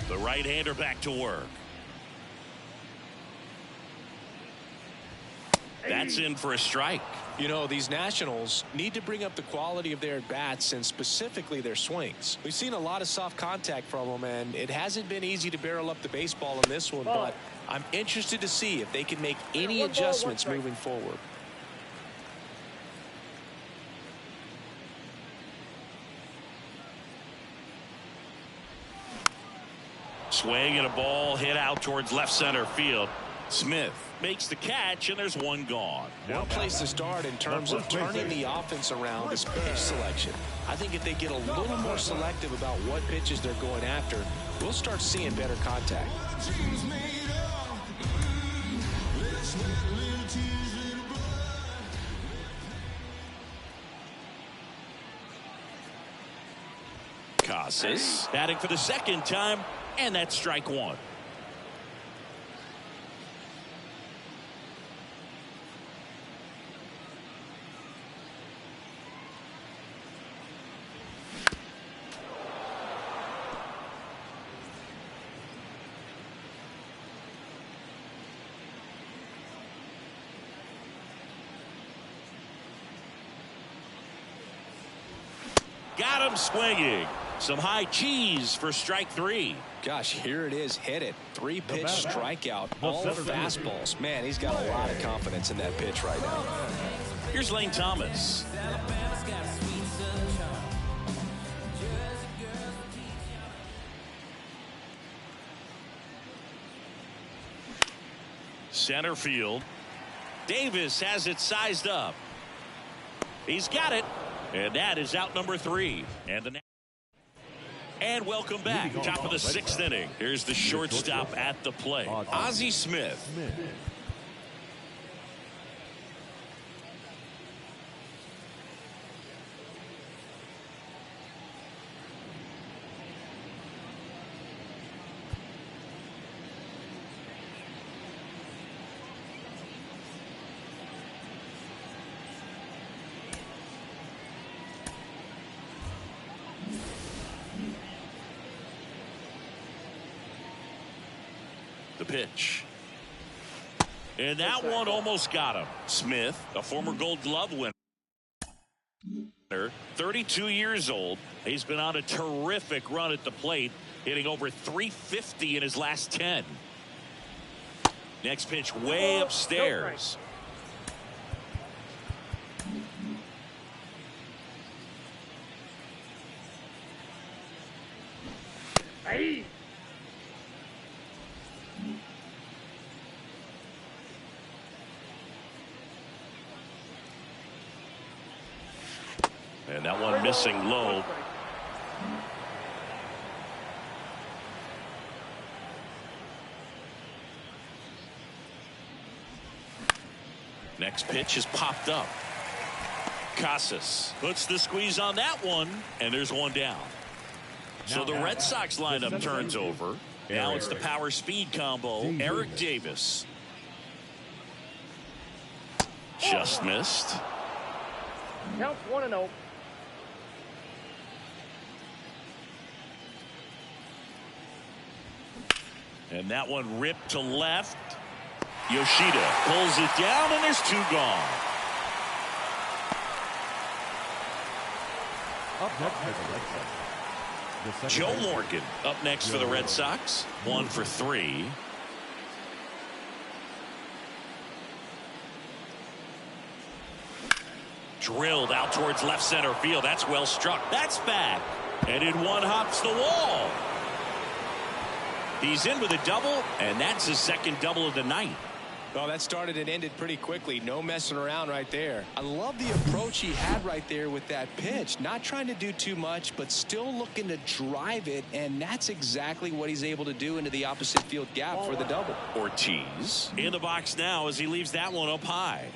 The right-hander back to work. That's in for a strike. You know, these Nationals need to bring up the quality of their at-bats and specifically their swings. We've seen a lot of soft contact from them, and it hasn't been easy to barrel up the baseball in this one, but I'm interested to see if they can make any adjustments moving forward. Swing and a ball hit out towards left center field. Smith makes the catch, and there's one gone. One place to start in terms of turning the offense around is pitch selection. I think if they get a little more selective about what pitches they're going after, we'll start seeing better contact. Casas batting for the second time, and that's strike one. Got him swinging. Some high cheese for strike three. Gosh, here it is. Hit it. 3-pitch strikeout. All fastballs. Man, he's got a lot of confidence in that pitch right now. Here's Lane Thomas. Center field. Davis has it sized up. He's got it. And that is out number 3. And welcome back. Top of the 6th inning. Here's the shortstop at the plate, Ozzie Smith. The pitch. And that one almost got him. Smith, a former Gold Glove winner, 32 years old. He's been on a terrific run at the plate, hitting over 350 in his last 10. Next pitch way upstairs. Hey. And that one missing low. Next pitch is popped up. Casas puts the squeeze on that one, and there's one down. So the Red Sox lineup turns over. Now it's the power speed combo. Eric Davis. Just missed. Counts 1-0. And that one ripped to left. Yoshida pulls it down, and there's 2 gone. Up next for the Red Sox. Joe Morgan up next for the Red Sox. 1 for 3. Drilled out towards left center field. That's well struck. That's back. And in one hops the wall. He's in with a double, and that's his second double of the night. Well, that started and ended pretty quickly. No messing around right there. I love the approach he had right there with that pitch. Not trying to do too much, but still looking to drive it, and that's exactly what he's able to do into the opposite field gap for the double. Ortiz in the box now as he leaves that one up high.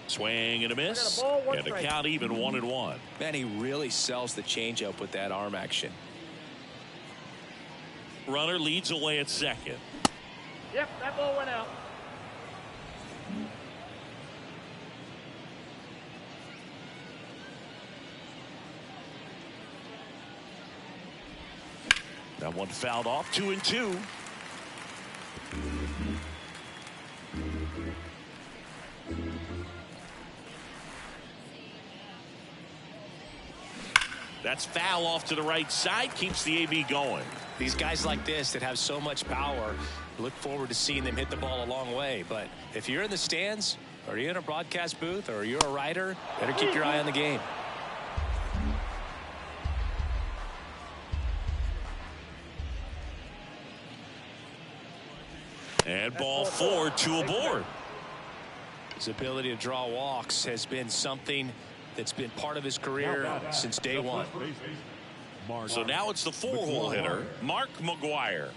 Swing and a miss, and the count even 1-1. Man, he really sells the changeup with that arm action. Runner leads away at second. Yep, that ball went out. That one fouled off. 2-2. That's foul off to the right side. Keeps the AB going. These guys like this that have so much power, look forward to seeing them hit the ball a long way. But if you're in the stands, or you're in a broadcast booth, or you're a writer, better keep your eye on the game. And ball 4, 2 aboard. His ability to draw walks has been something that's been part of his career since day one. So now it's the 4-hole hitter, Mark McGwire.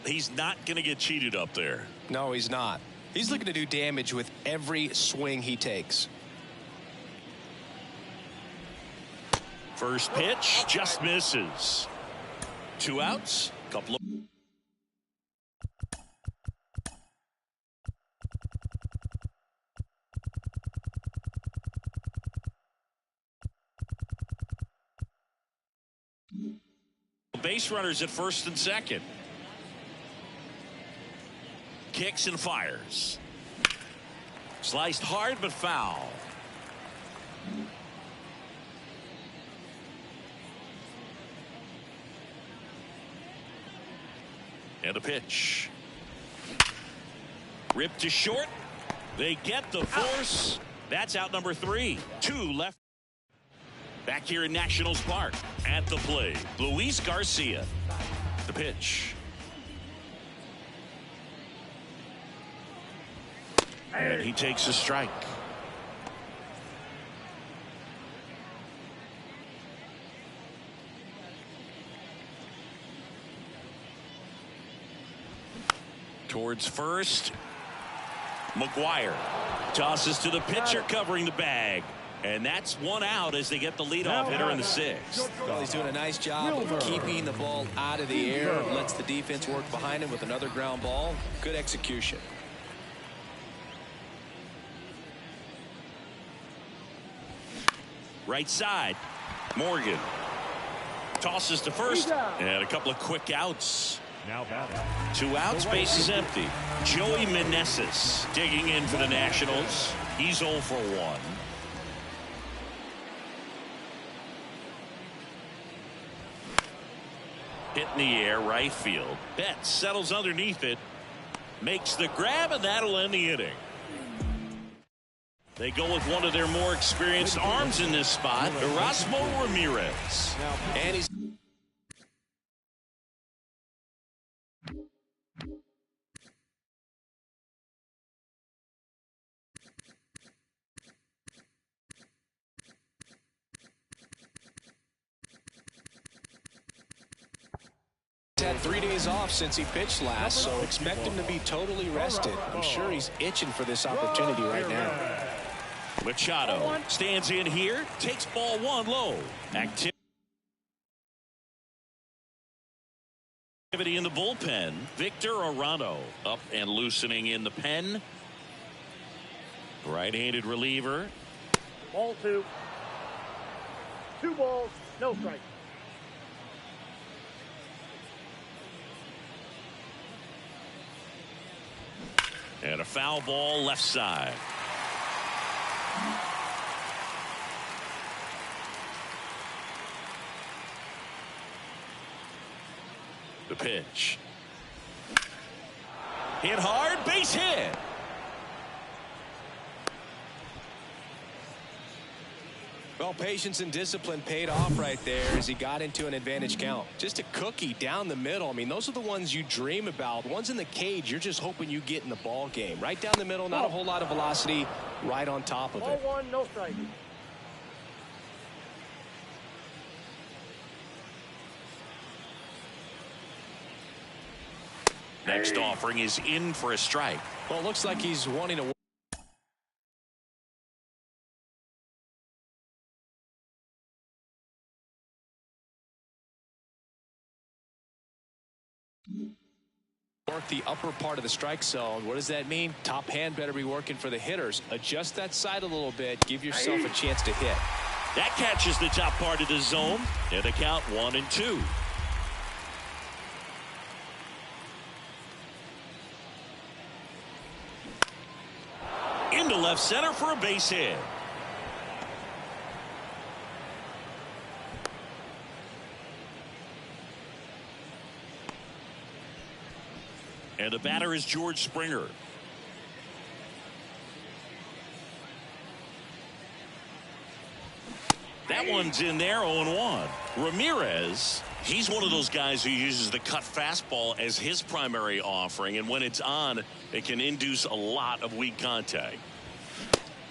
He's not going to get cheated up there. No, he's not. He's looking to do damage with every swing he takes. First pitch just misses. 2 outs. Couple of base runners at first and second. Kicks and fires. Sliced hard but foul. And a pitch. Ripped to short. They get the force. That's out number 3. 2 left. Back here in Nationals Park. At the plate, Luis Garcia. The pitch. And he takes a strike. Towards first. McGwire tosses to the pitcher covering the bag. And that's 1 out as they get the leadoff hitter in the 6th. Well, he's doing a nice job of keeping the ball out of the air. Lets the defense work behind him with another ground ball. Good execution. Right side. Morgan tosses to first. And a couple of quick outs. Now batting. 2 outs, base is empty. Joey Meneses digging in for the Nationals. He's 0 for 1. Hit in the air, right field. Betts settles underneath it. Makes the grab, and that'll end the inning. They go with one of their more experienced arms in this spot, Erasmo Ramirez. And he's had 3 days off since he pitched last, so expect him to be totally rested. I'm sure he's itching for this opportunity right now. Machado stands in here, takes ball 1 low. Activity in the bullpen. Victor Arano up and loosening in the pen. Right-handed reliever. Ball 2. 2 balls, no strike. And a foul ball left side. The pitch. Hit hard, base hit. Well, patience and discipline paid off right there as he got into an advantage count. Just a cookie down the middle. I mean, those are the ones you dream about. Ones in the cage, you're just hoping you get in the ball game. Right down the middle, not a whole lot of velocity, right on top of Ball it. 1, no strike. Next offering is in for a strike. Well, it looks like he's wanting to work the upper part of the strike zone. What does that mean? Top hand better be working for the hitters. Adjust that side a little bit. Give yourself a chance to hit. That catches the top part of the zone. And the count 1-2. Into left center for a base hit. And the batter is George Springer. That one's in there, 0-1. Ramirez, he's one of those guys who uses the cut fastball as his primary offering, and when it's on, it can induce a lot of weak contact.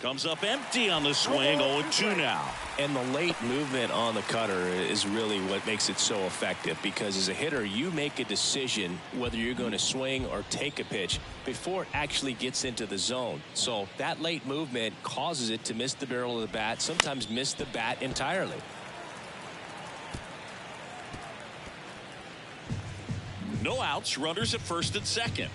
Comes up empty on the swing, 0-2 now. And the late movement on the cutter is really what makes it so effective, because as a hitter, you make a decision whether you're going to swing or take a pitch before it actually gets into the zone. So that late movement causes it to miss the barrel of the bat, sometimes miss the bat entirely. No outs, runners at first and second.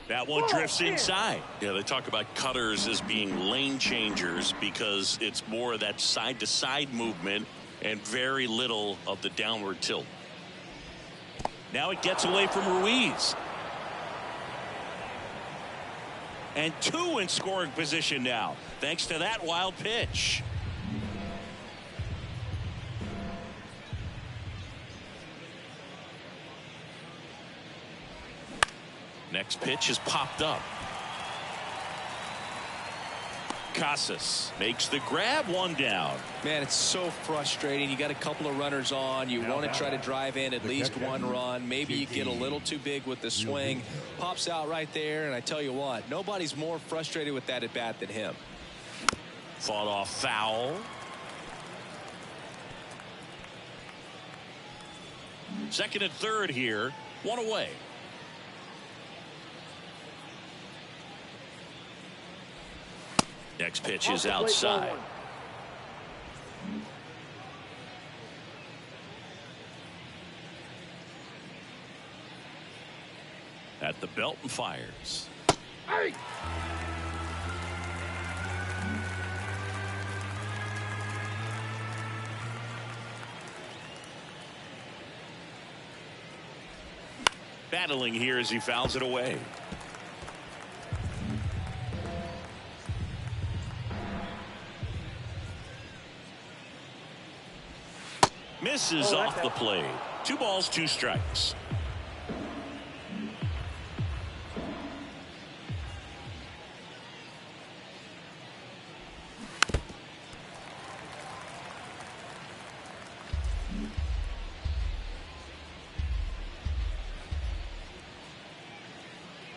That one drifts inside. Yeah, they talk about cutters as being lane changers because it's more of that side-to-side movement and very little of the downward tilt. Now it gets away from Ruiz. And 2 in scoring position now, thanks to that wild pitch. Next pitch is popped up. Casas makes the grab, 1 down. Man, it's so frustrating. You got a couple of runners on. You want to try to drive in at least 1 run. Maybe you get a little too big with the swing. Pops out right there, and I tell you what, nobody's more frustrated with that at bat than him. Fought off foul. Second and third here, 1 away. Next pitch is outside. At the belt and fires. Hey! Battling here as he fouls it away. Misses off the plate. 2 balls, 2 strikes.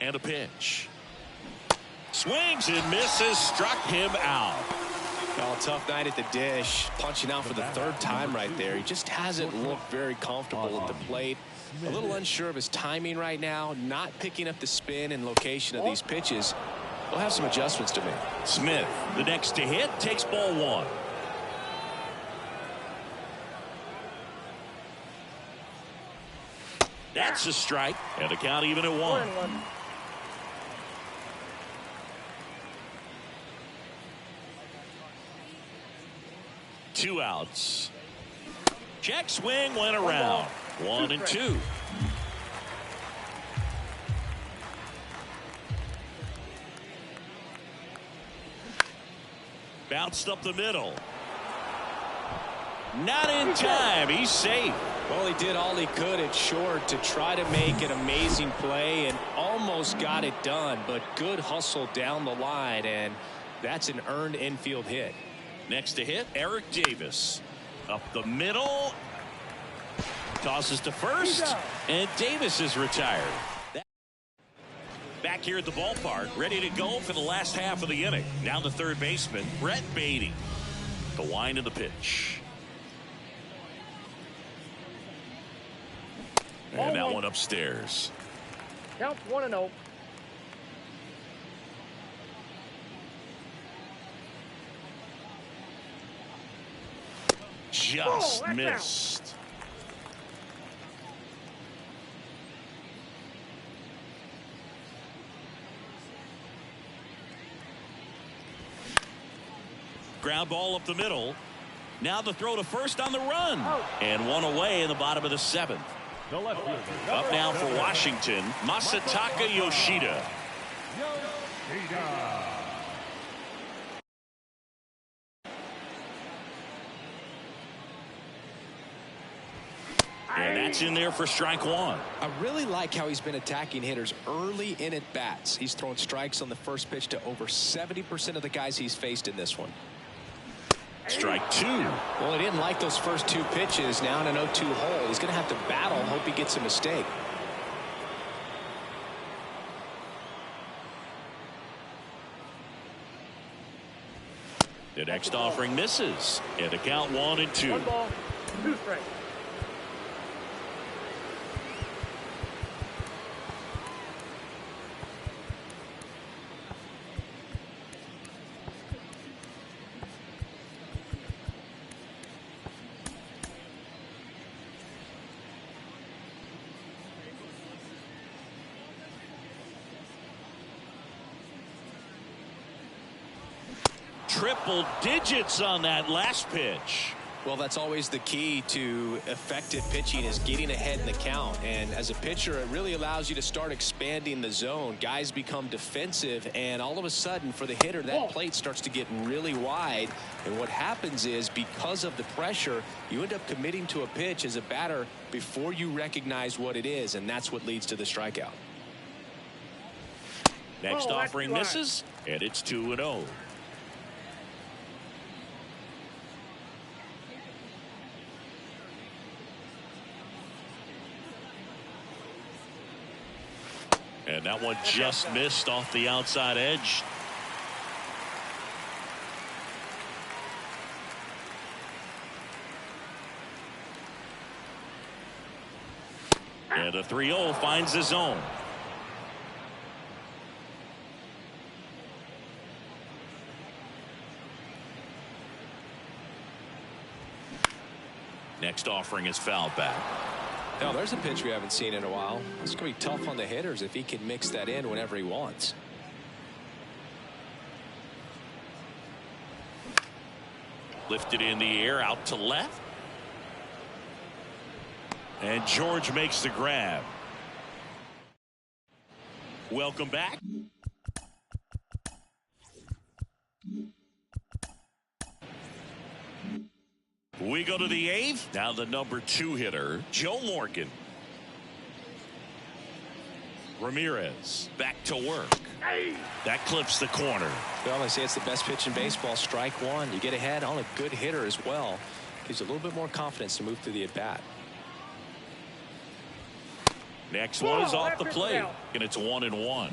And a pitch. Swings and misses, struck him out. Oh, tough night at the dish. Punching out for the 3rd time right there. He just hasn't looked very comfortable at the plate. A little unsure of his timing right now. Not picking up the spin and location of these pitches. He'll have some adjustments to make. Smith, the next to hit, takes ball 1. That's a strike, and the count even at 1. 2 outs. Check swing went around. 1 and 2. Bounced up the middle. Not in time. He's safe. Well, he did all he could at short to try to make an amazing play and almost got it done, but good hustle down the line, and that's an earned infield hit. Next to hit, Eric Davis. Up the middle. Tosses to first. And Davis is retired. Back here at the ballpark, ready to go for the last half of the inning. Now the third baseman, Brett Beatty. The wind of the pitch. And that one upstairs. Count 1-0. Just missed. Ground ball up the middle. Now the throw to first on the run. And 1 away in the bottom of the 7th. Up now for Washington, Masataka Yoshida. And that's in there for strike one. I really like how he's been attacking hitters early in at bats. He's thrown strikes on the first pitch to over 70% of the guys he's faced in this one. Strike two. Well, he didn't like those first two pitches. Now in an 0-2 hole, he's going to have to battle. Hope he gets a mistake. The next offering misses. And the count 1-2. 1 ball, 2 strikes. Triple digits on that last pitch. Well, that's always the key to effective pitching, is getting ahead in the count. And as a pitcher, it really allows you to start expanding the zone. Guys become defensive, and all of a sudden, for the hitter, that plate starts to get really wide. And what happens is, because of the pressure, you end up committing to a pitch as a batter before you recognize what it is, and that's what leads to the strikeout. Next offering misses, and it's 2-0. And that one just missed off the outside edge. And a 3-0 finds the zone. Next offering is fouled back. Now, there's a pitch we haven't seen in a while. It's going to be tough on the hitters if he can mix that in whenever he wants. Lifted in the air out to left. And George makes the grab. Welcome back. We go to the 8th. Now the number 2 hitter, Joe Morgan. Ramirez back to work. That clips the corner. Well, I say it's the best pitch in baseball. Strike one. You get ahead on a good hitter as well. Gives you a little bit more confidence to move through the at-bat. Next one is off the plate, and it's 1-1.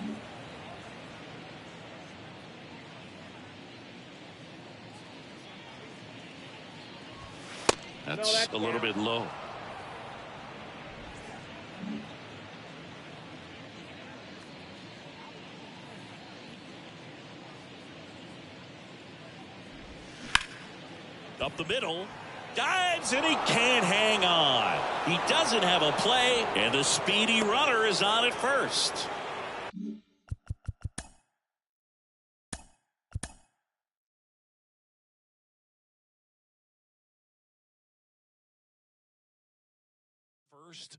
That's a little bit low. Up the middle. Dives, and he can't hang on. He doesn't have a play, and the speedy runner is on at first. First.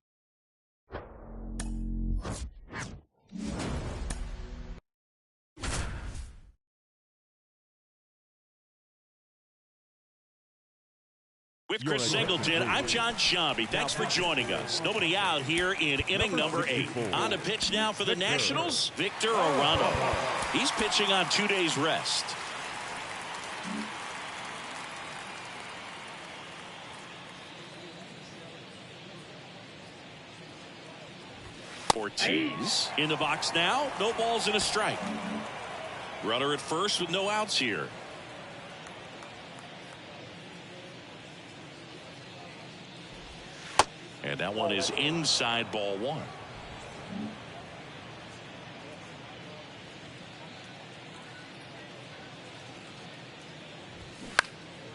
With Chris Singleton, I'm John Shambi. Thanks for joining us. Nobody out here in inning number 8. On the pitch now for the Nationals, Victor Arano. He's pitching on 2 days rest. Ortiz in the box now. No balls and a strike. Runner at first with no outs here. And that one is inside ball 1.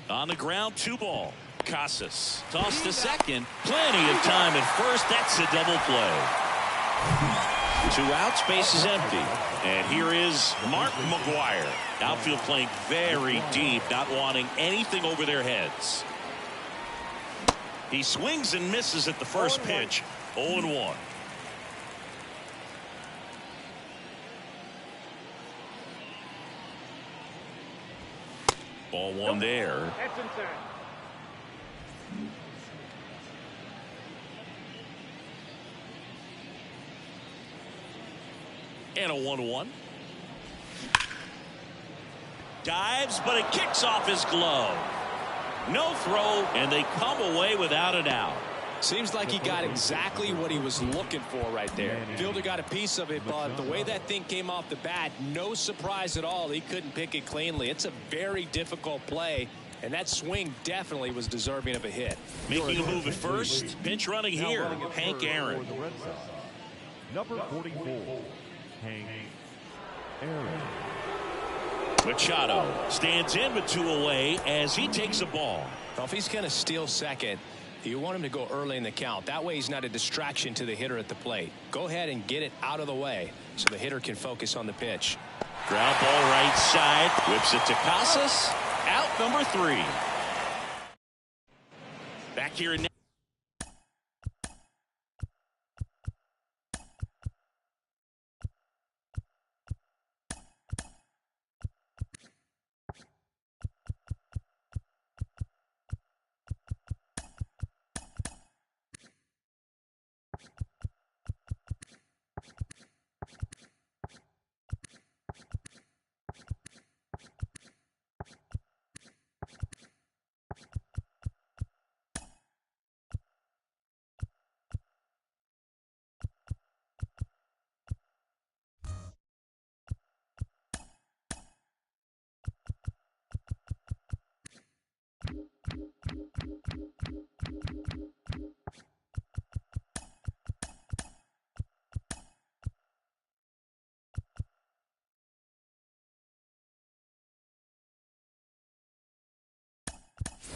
On the ground, 2 ball. Casas tossed to second. Plenty of time at first. That's a double play. 2 outs, base is empty. And here is Mark McGuire. Outfield playing very deep, not wanting anything over their heads. He swings and misses at the first pitch. 0-1. Ball 1 there. That's inside. And a 1-1. Dives, but it kicks off his glove. No throw, and they come away without an out. Seems like he got exactly what he was looking for right there. Fielder got a piece of it, but the way that thing came off the bat, no surprise at all. He couldn't pick it cleanly. It's a very difficult play, and that swing definitely was deserving of a hit. Making a move at first. Pinch running here. Hank Aaron. Number 44, Hank Aaron. Machado stands in with 2 away as he takes a ball. Well, if he's going to steal second, you want him to go early in the count. That way he's not a distraction to the hitter at the plate. Go ahead and get it out of the way so the hitter can focus on the pitch. Ground ball right side. Whips it to Casas. Out number 3. Back here in.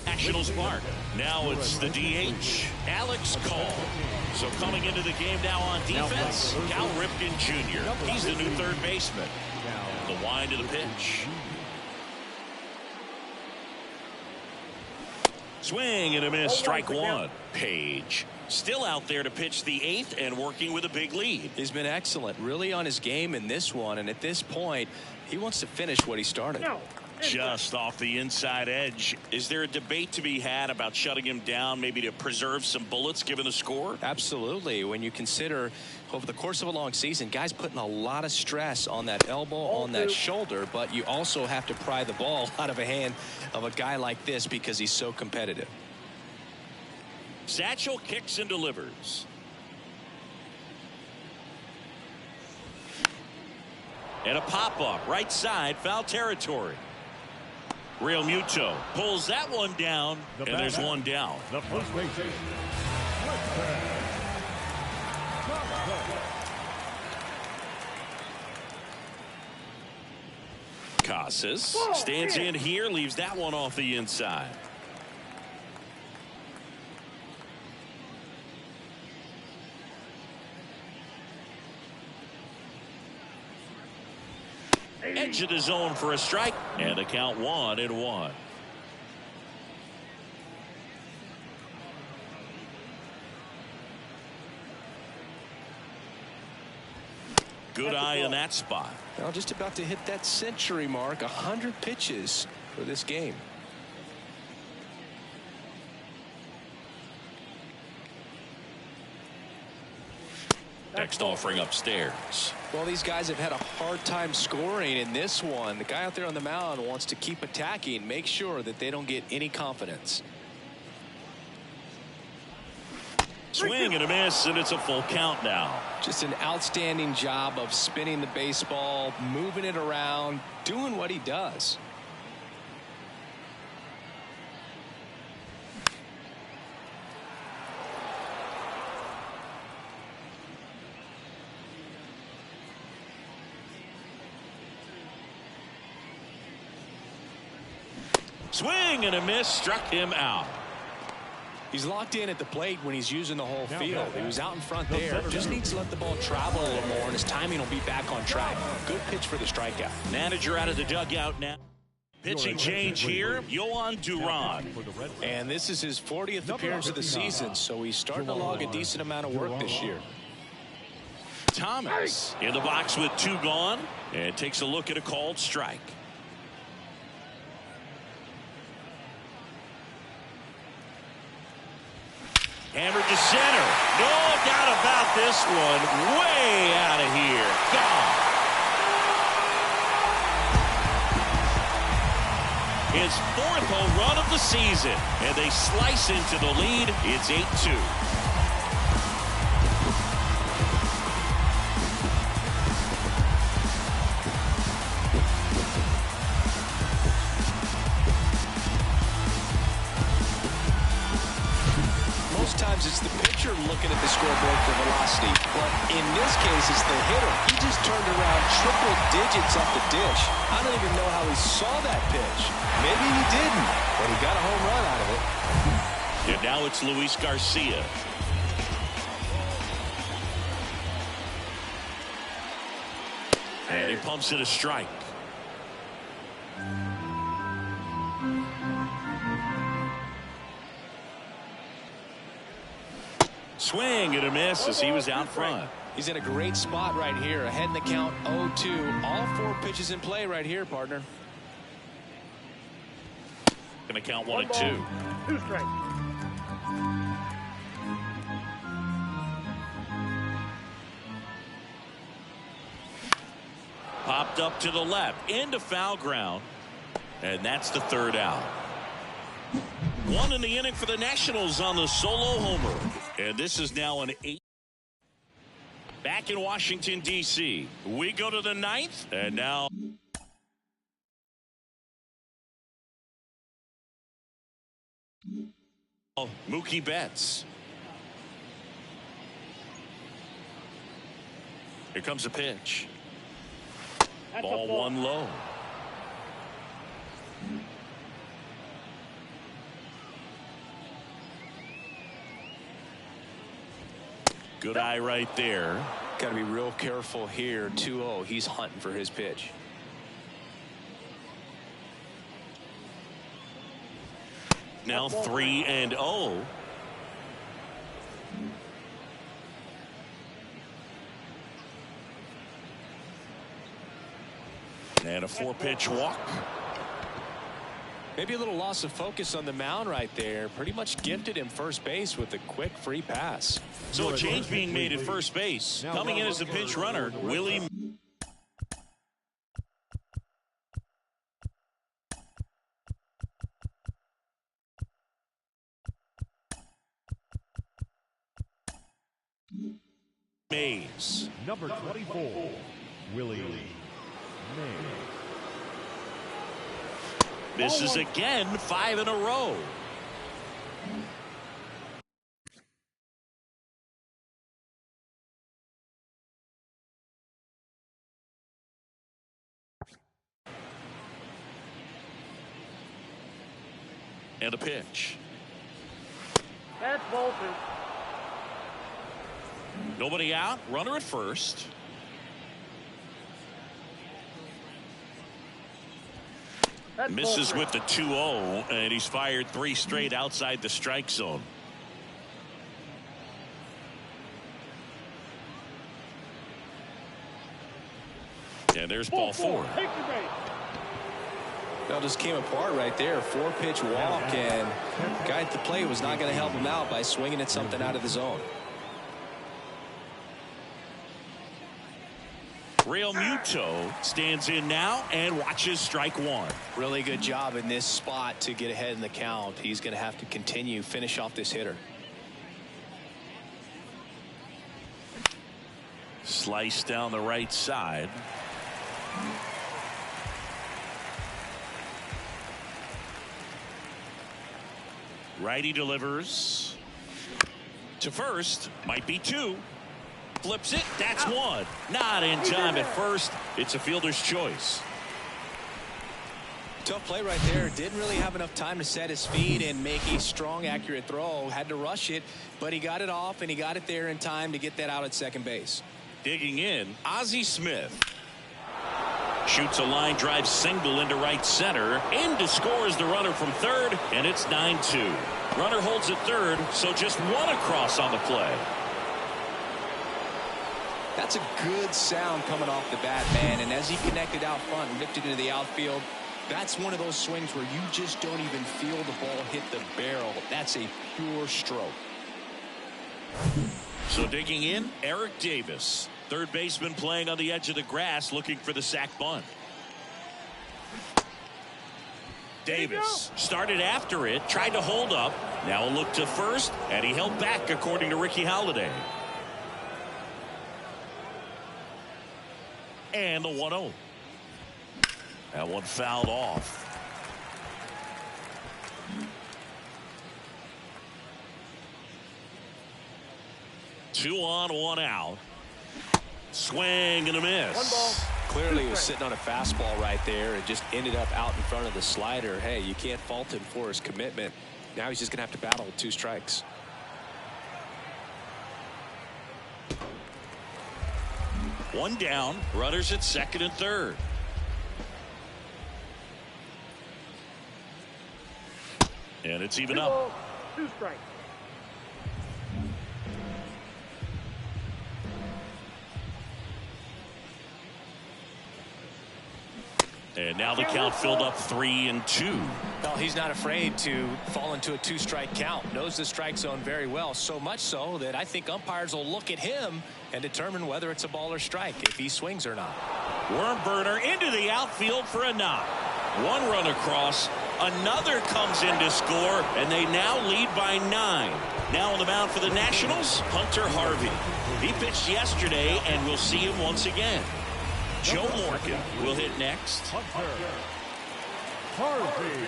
Nationals Park. Now it's the DH, Alex Cole. So coming into the game now on defense, Cal Ripken Jr. He's the new third baseman. The wind of the pitch. Swing and a miss, strike 1. Page still out there to pitch the 8th and working with a big lead. He's been excellent, really on his game in this one, and at this point he wants to finish what he started. Just off the inside edge. Is there a debate to be had about shutting him down, maybe to preserve some bullets given the score? Absolutely. When you consider over the course of a long season, guys putting a lot of stress on that elbow, on that shoulder, but you also have to pry the ball out of a hand of a guy like this because he's so competitive. Satchel kicks and delivers. And a pop-up right side, foul territory. Real Muto pulls that one down, and there's one down. The first baseman, Casas stands in here, leaves that one off the inside. Edge of the zone for a strike, and the count 1-1. Good eye on that spot. Well, just about to hit that century mark, 100 pitches for this game. Next offering upstairs. Well, these guys have had a hard time scoring in this one. The guy out there on the mound wants to keep attacking, make sure that they don't get any confidence. Swing and a miss, and it's a full count now. Just an outstanding job of spinning the baseball, moving it around, doing what he does. Swing and a miss, struck him out. He's locked in at the plate when he's using the whole field. He was out in front there. Just needs to let the ball travel a little more, and his timing will be back on track. Good pitch for the strikeout. Manager out of the dugout now. Pitching change here, Yohan Duran. And this is his 40th appearance of the season, so he's starting to log a decent amount of work this year. Thomas in the box with 2 gone, and takes a look at a called strike. Hammered to center. No doubt about this one. Way out of here. Gone. his 4th home run of the season. And they slice into the lead. It's 8-2. Most times it's the pitcher looking at the scoreboard for velocity, but in this case it's the hitter. He just turned around triple digits up the dish. I don't even know how he saw that pitch. Maybe he didn't, but he got a home run out of it. And now it's Luis Garcia. And he pumps it a strike. Swing and a miss as he was out front. He's in a great spot right here. Ahead in the count 0-2. All 4 pitches in play right here, partner. Going to count 1-2. 2 strikes. Popped up to the left into foul ground. And that's the 3rd out. 1 in the inning for the Nationals on the solo homer. And this is now an 8. Back in Washington, D.C. We go to the 9th. And now Mookie Betts. Here comes a pitch. Ball 1 low. Good eye right there. Got to be real careful here. 2-0. He's hunting for his pitch. Now 3-0. And a 4-pitch walk. Maybe a little loss of focus on the mound right there. Pretty much gifted him first base with a quick free pass. So a change being made at first base. Coming in as the pinch runner, Willie. Mays. Number 24, Willie Mays. Misses again, 5 in a row. And a pitch. That's ball 2. Nobody out. Runner at first. That's Misses ball 3. with the 2-0, and he's fired 3 straight outside the strike zone. And there's ball 4. Take the base. Well, just came apart right there. 4-pitch walk, and guy at the plate was not going to help him out by swinging at something out of the zone. Real Muto stands in now and watches strike 1. Really good job in this spot to get ahead in the count. He's going to have to continue, finish off this hitter. Slice down the right side. Righty delivers to first. Might be 2. Flips it. That's 1. Not in time at first. It's a fielder's choice. Tough play right there. Didn't really have enough time to set his feet and make a strong, accurate throw. Had to rush it, but he got it off, and he got it there in time to get that out at second base. Digging in, Ozzie Smith. Shoots a line drive single into right center. In to score is the runner from third, and it's 9-2. Runner holds at third, so just 1 across on the play. That's a good sound coming off the bat, man. And as he connected out front and ripped it into the outfield, that's one of those swings where you just don't even feel the ball hit the barrel. That's a pure stroke. So digging in, Eric Davis. Third baseman playing on the edge of the grass looking for the sac bunt. Davis started after it, tried to hold up. Now a look to first, and he held back, according to Ricky Holiday. And the 1-0. That one fouled off. Two on, one out. Swing and a miss. One ball. Clearly he was sitting on a fastball right there and just ended up out in front of the slider. Hey, you can't fault him for his commitment. Now he's just going to have to battle with 2 strikes. One down, runners at second and third. And it's even up. 2 balls, 2 strikes. And now the count filled up 3-2. Well, he's not afraid to fall into a 2-strike count. Knows the strike zone very well. So much so that I think umpires will look at him and determine whether it's a ball or strike, if he swings or not. Worm burner into the outfield for a knock. 1 run across. Another comes in to score, and they now lead by 9. Now on the mound for the Nationals, Hunter Harvey. He pitched yesterday, and we'll see him once again. Joe Morgan will hit next. Harvey.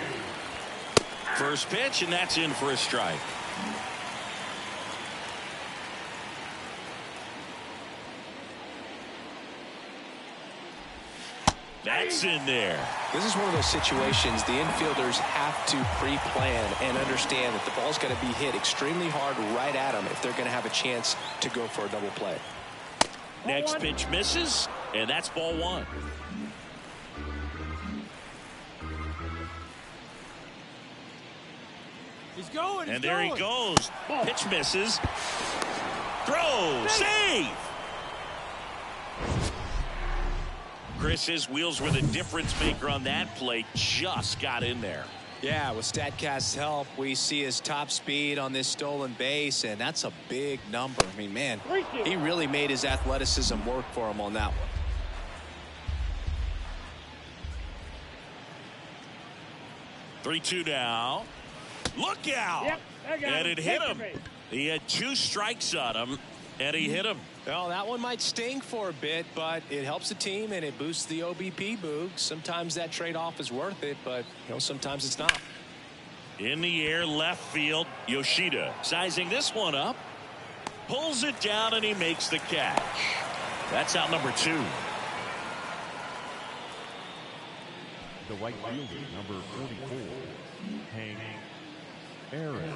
First pitch, and that's in for a strike. That's in there. This is one of those situations the infielders have to pre-plan and understand that the ball's going to be hit extremely hard right at them if they're going to have a chance to go for a double play. Next pitch misses, and that's ball 1. He's going. And there he goes. Pitch misses. Throw. Save. Chris's wheels were the difference maker on that play. Just got in there. Yeah, with StatCast's help, we see his top speed on this stolen base, and that's a big number. I mean, man, he really made his athleticism work for him on that one. Three-two now. Look out! Yep, and it hit him. He had 2 strikes on him, and he hit him. Well, that one might sting for a bit, but it helps the team and it boosts the OBP, Boog. Sometimes that trade-off is worth it, but sometimes it's not. In the air, left field, Yoshida sizing this one up, pulls it down, and he makes the catch. That's out number 2. The right fielder, number 44, Hank Aaron.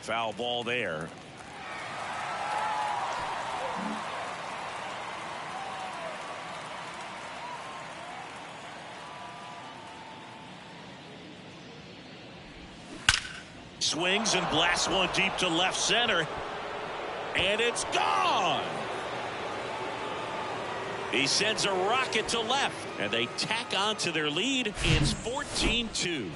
Foul ball there. Swings and blasts one deep to left center. And it's gone. He sends a rocket to left, and they tack on to their lead. It's 14-2.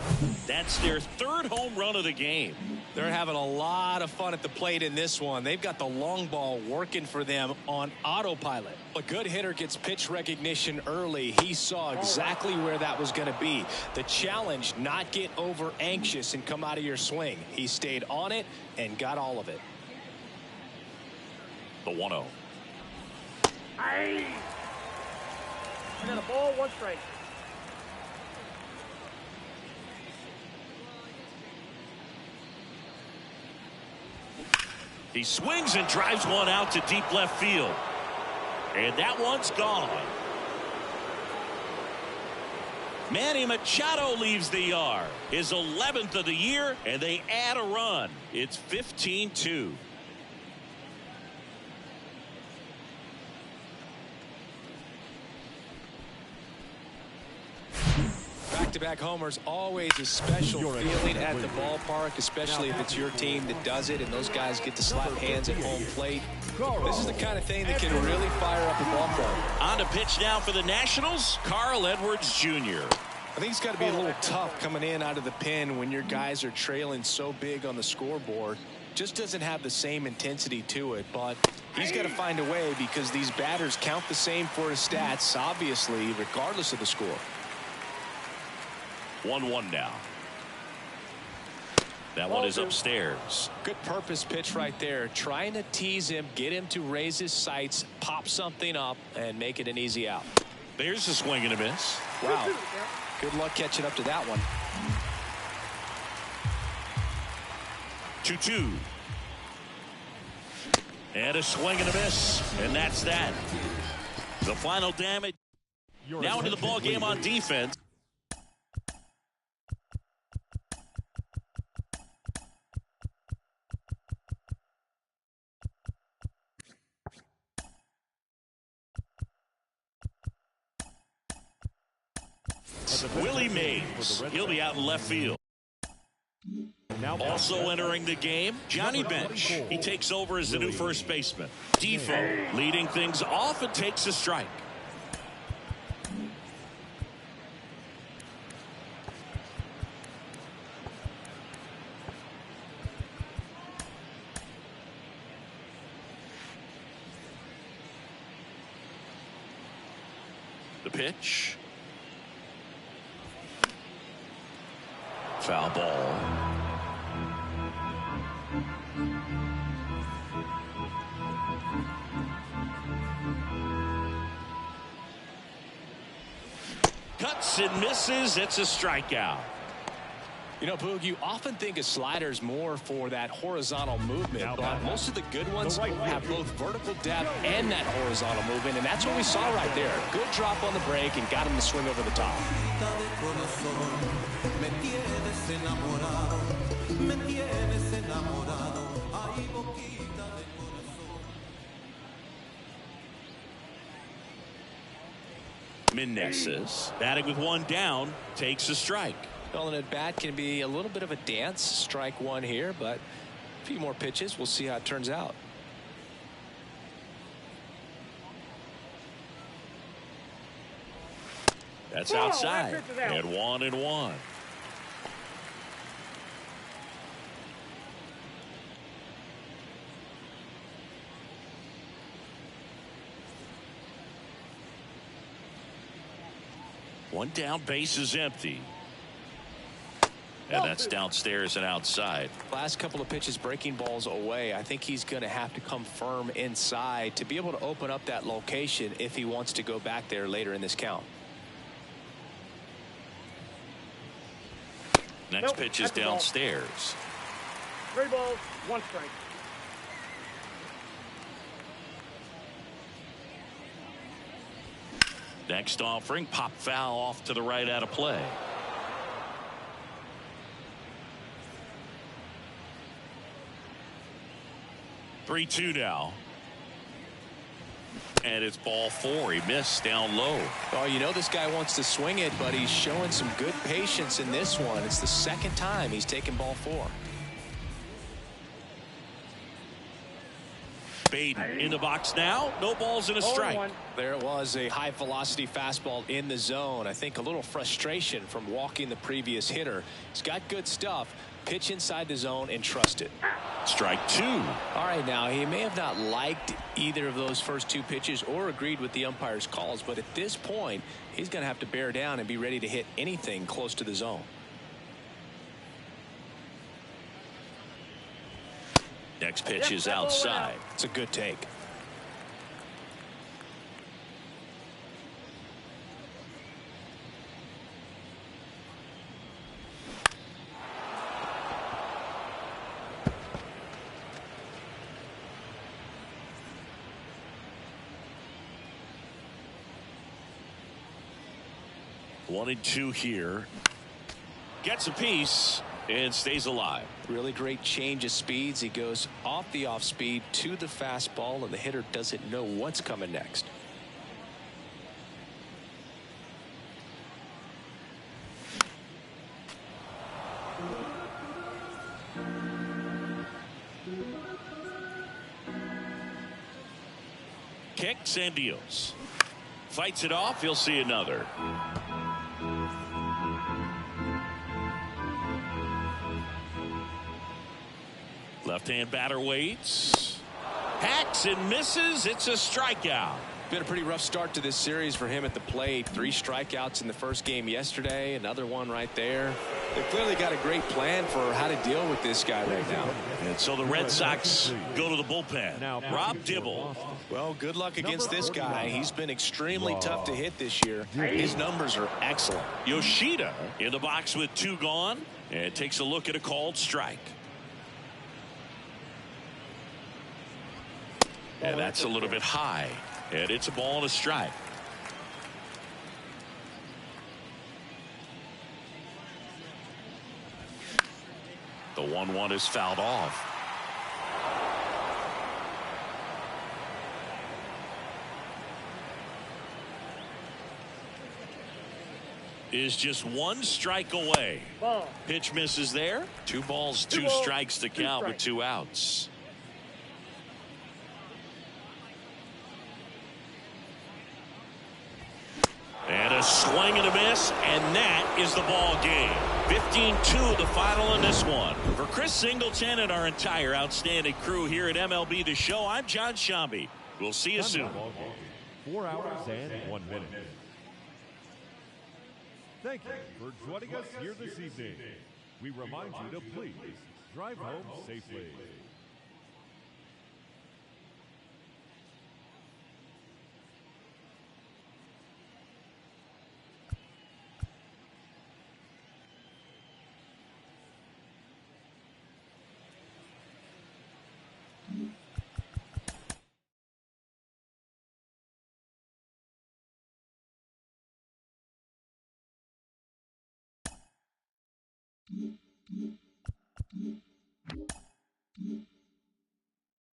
That's their 3rd home run of the game. They're having a lot of fun at the plate in this one. They've got the long ball working for them on autopilot. A good hitter gets pitch recognition early. He saw exactly where that was going to be. The challenge, not get over anxious and come out of your swing. He stayed on it and got all of it. The 1-0. I got a ball, 1 strike. He swings and drives one out to deep left field. And that one's gone. Manny Machado leaves the yard. His 11th of the year, and they add a run. It's 15-2. Back-to-back homers, always a special feeling at the ballpark, especially if it's your team that does it and those guys get to slap hands at home plate. This is the kind of thing that can really fire up a ballpark. On to pitch now for the Nationals, Carl Edwards Jr. I think it's got to be a little tough coming in out of the pen when your guys are trailing so big on the scoreboard. just doesn't have the same intensity to it, but he's got to find a way because these batters count the same for his stats, obviously, regardless of the score. 1-1 now. That one is upstairs. Good purpose pitch right there. Trying to tease him, get him to raise his sights, pop something up, and make it an easy out. There's a swing and a miss. Wow. Good luck catching up to that one. 2-2. And a swing and a miss. And that's that. The final damage. Now into the ball game on defense. Willie Mays. He'll be out in left field. Also entering the game, Johnny Bench. He takes over as the new first baseman. Defoe leading things off and takes a strike. The pitch. Foul ball. Cuts and misses. It's a strikeout. You know, Boog, you often think a slider is more for that horizontal movement, but most of the good ones have both vertical depth and that horizontal movement, and that's what we saw right there. Good drop on the break and got him to swing over the top. Meneses, batting with one down, takes a strike. Well, an at bat can be a little bit of a dance. Strike one here, but a few more pitches. We'll see how it turns out. That's outside. And 1-1. One down, base is empty. And that's downstairs and outside. Last couple of pitches breaking balls away. I think he's going to have to come firm inside to be able to open up that location if he wants to go back there later in this count. Next pitch is downstairs. 3 balls, 1 strike. Next offering, pop foul off to the right out of play. Three-2 now. And it's ball 4. He missed down low. Oh, you know this guy wants to swing it, but he's showing some good patience in this one. It's the second time he's taken ball 4. Baden in the box now. No balls and a strike. There it was, a high velocity fastball in the zone. I think a little frustration from walking the previous hitter. He's got good stuff. Pitch inside the zone and trust it. Strike 2. All right, now he may have not liked either of those first 2 pitches or agreed with the umpire's calls, but at this point he's going to have to bear down and be ready to hit anything close to the zone. Next pitch is outside. It's a good take. One and 2 here. Gets a piece and stays alive. Really great change of speeds. He goes off the off speed to the fastball, and the hitter doesn't know what's coming next. Kicks and deals. Fights it off. He'll see another. Left-hand batter waits. Hacks and misses. It's a strikeout. Been a pretty rough start to this series for him at the plate. 3 strikeouts in the first game yesterday. Another one right there. They've clearly got a great plan for how to deal with this guy right now. And so the Red Sox go to the bullpen. Rob Dibble. Well, good luck against this guy. He's been extremely tough to hit this year. His numbers are excellent. Yoshida in the box with 2 gone. And takes a look at a called strike. And that's a little bit high. And it's a ball and a strike. The 1-1 is fouled off. Is just 1 strike away. Ball. Pitch misses there. 2 balls, 2 strikes to count with 2 outs. And a swing and a miss, and that is the ball game. 15-2 the final in this one. For Chris Singleton and our entire outstanding crew here at MLB The Show, I'm John Shambi. We'll see you soon. 4 hours and 1 minute. Thank you for joining us here this evening. We remind you to please drive home safely. Mm-hmm.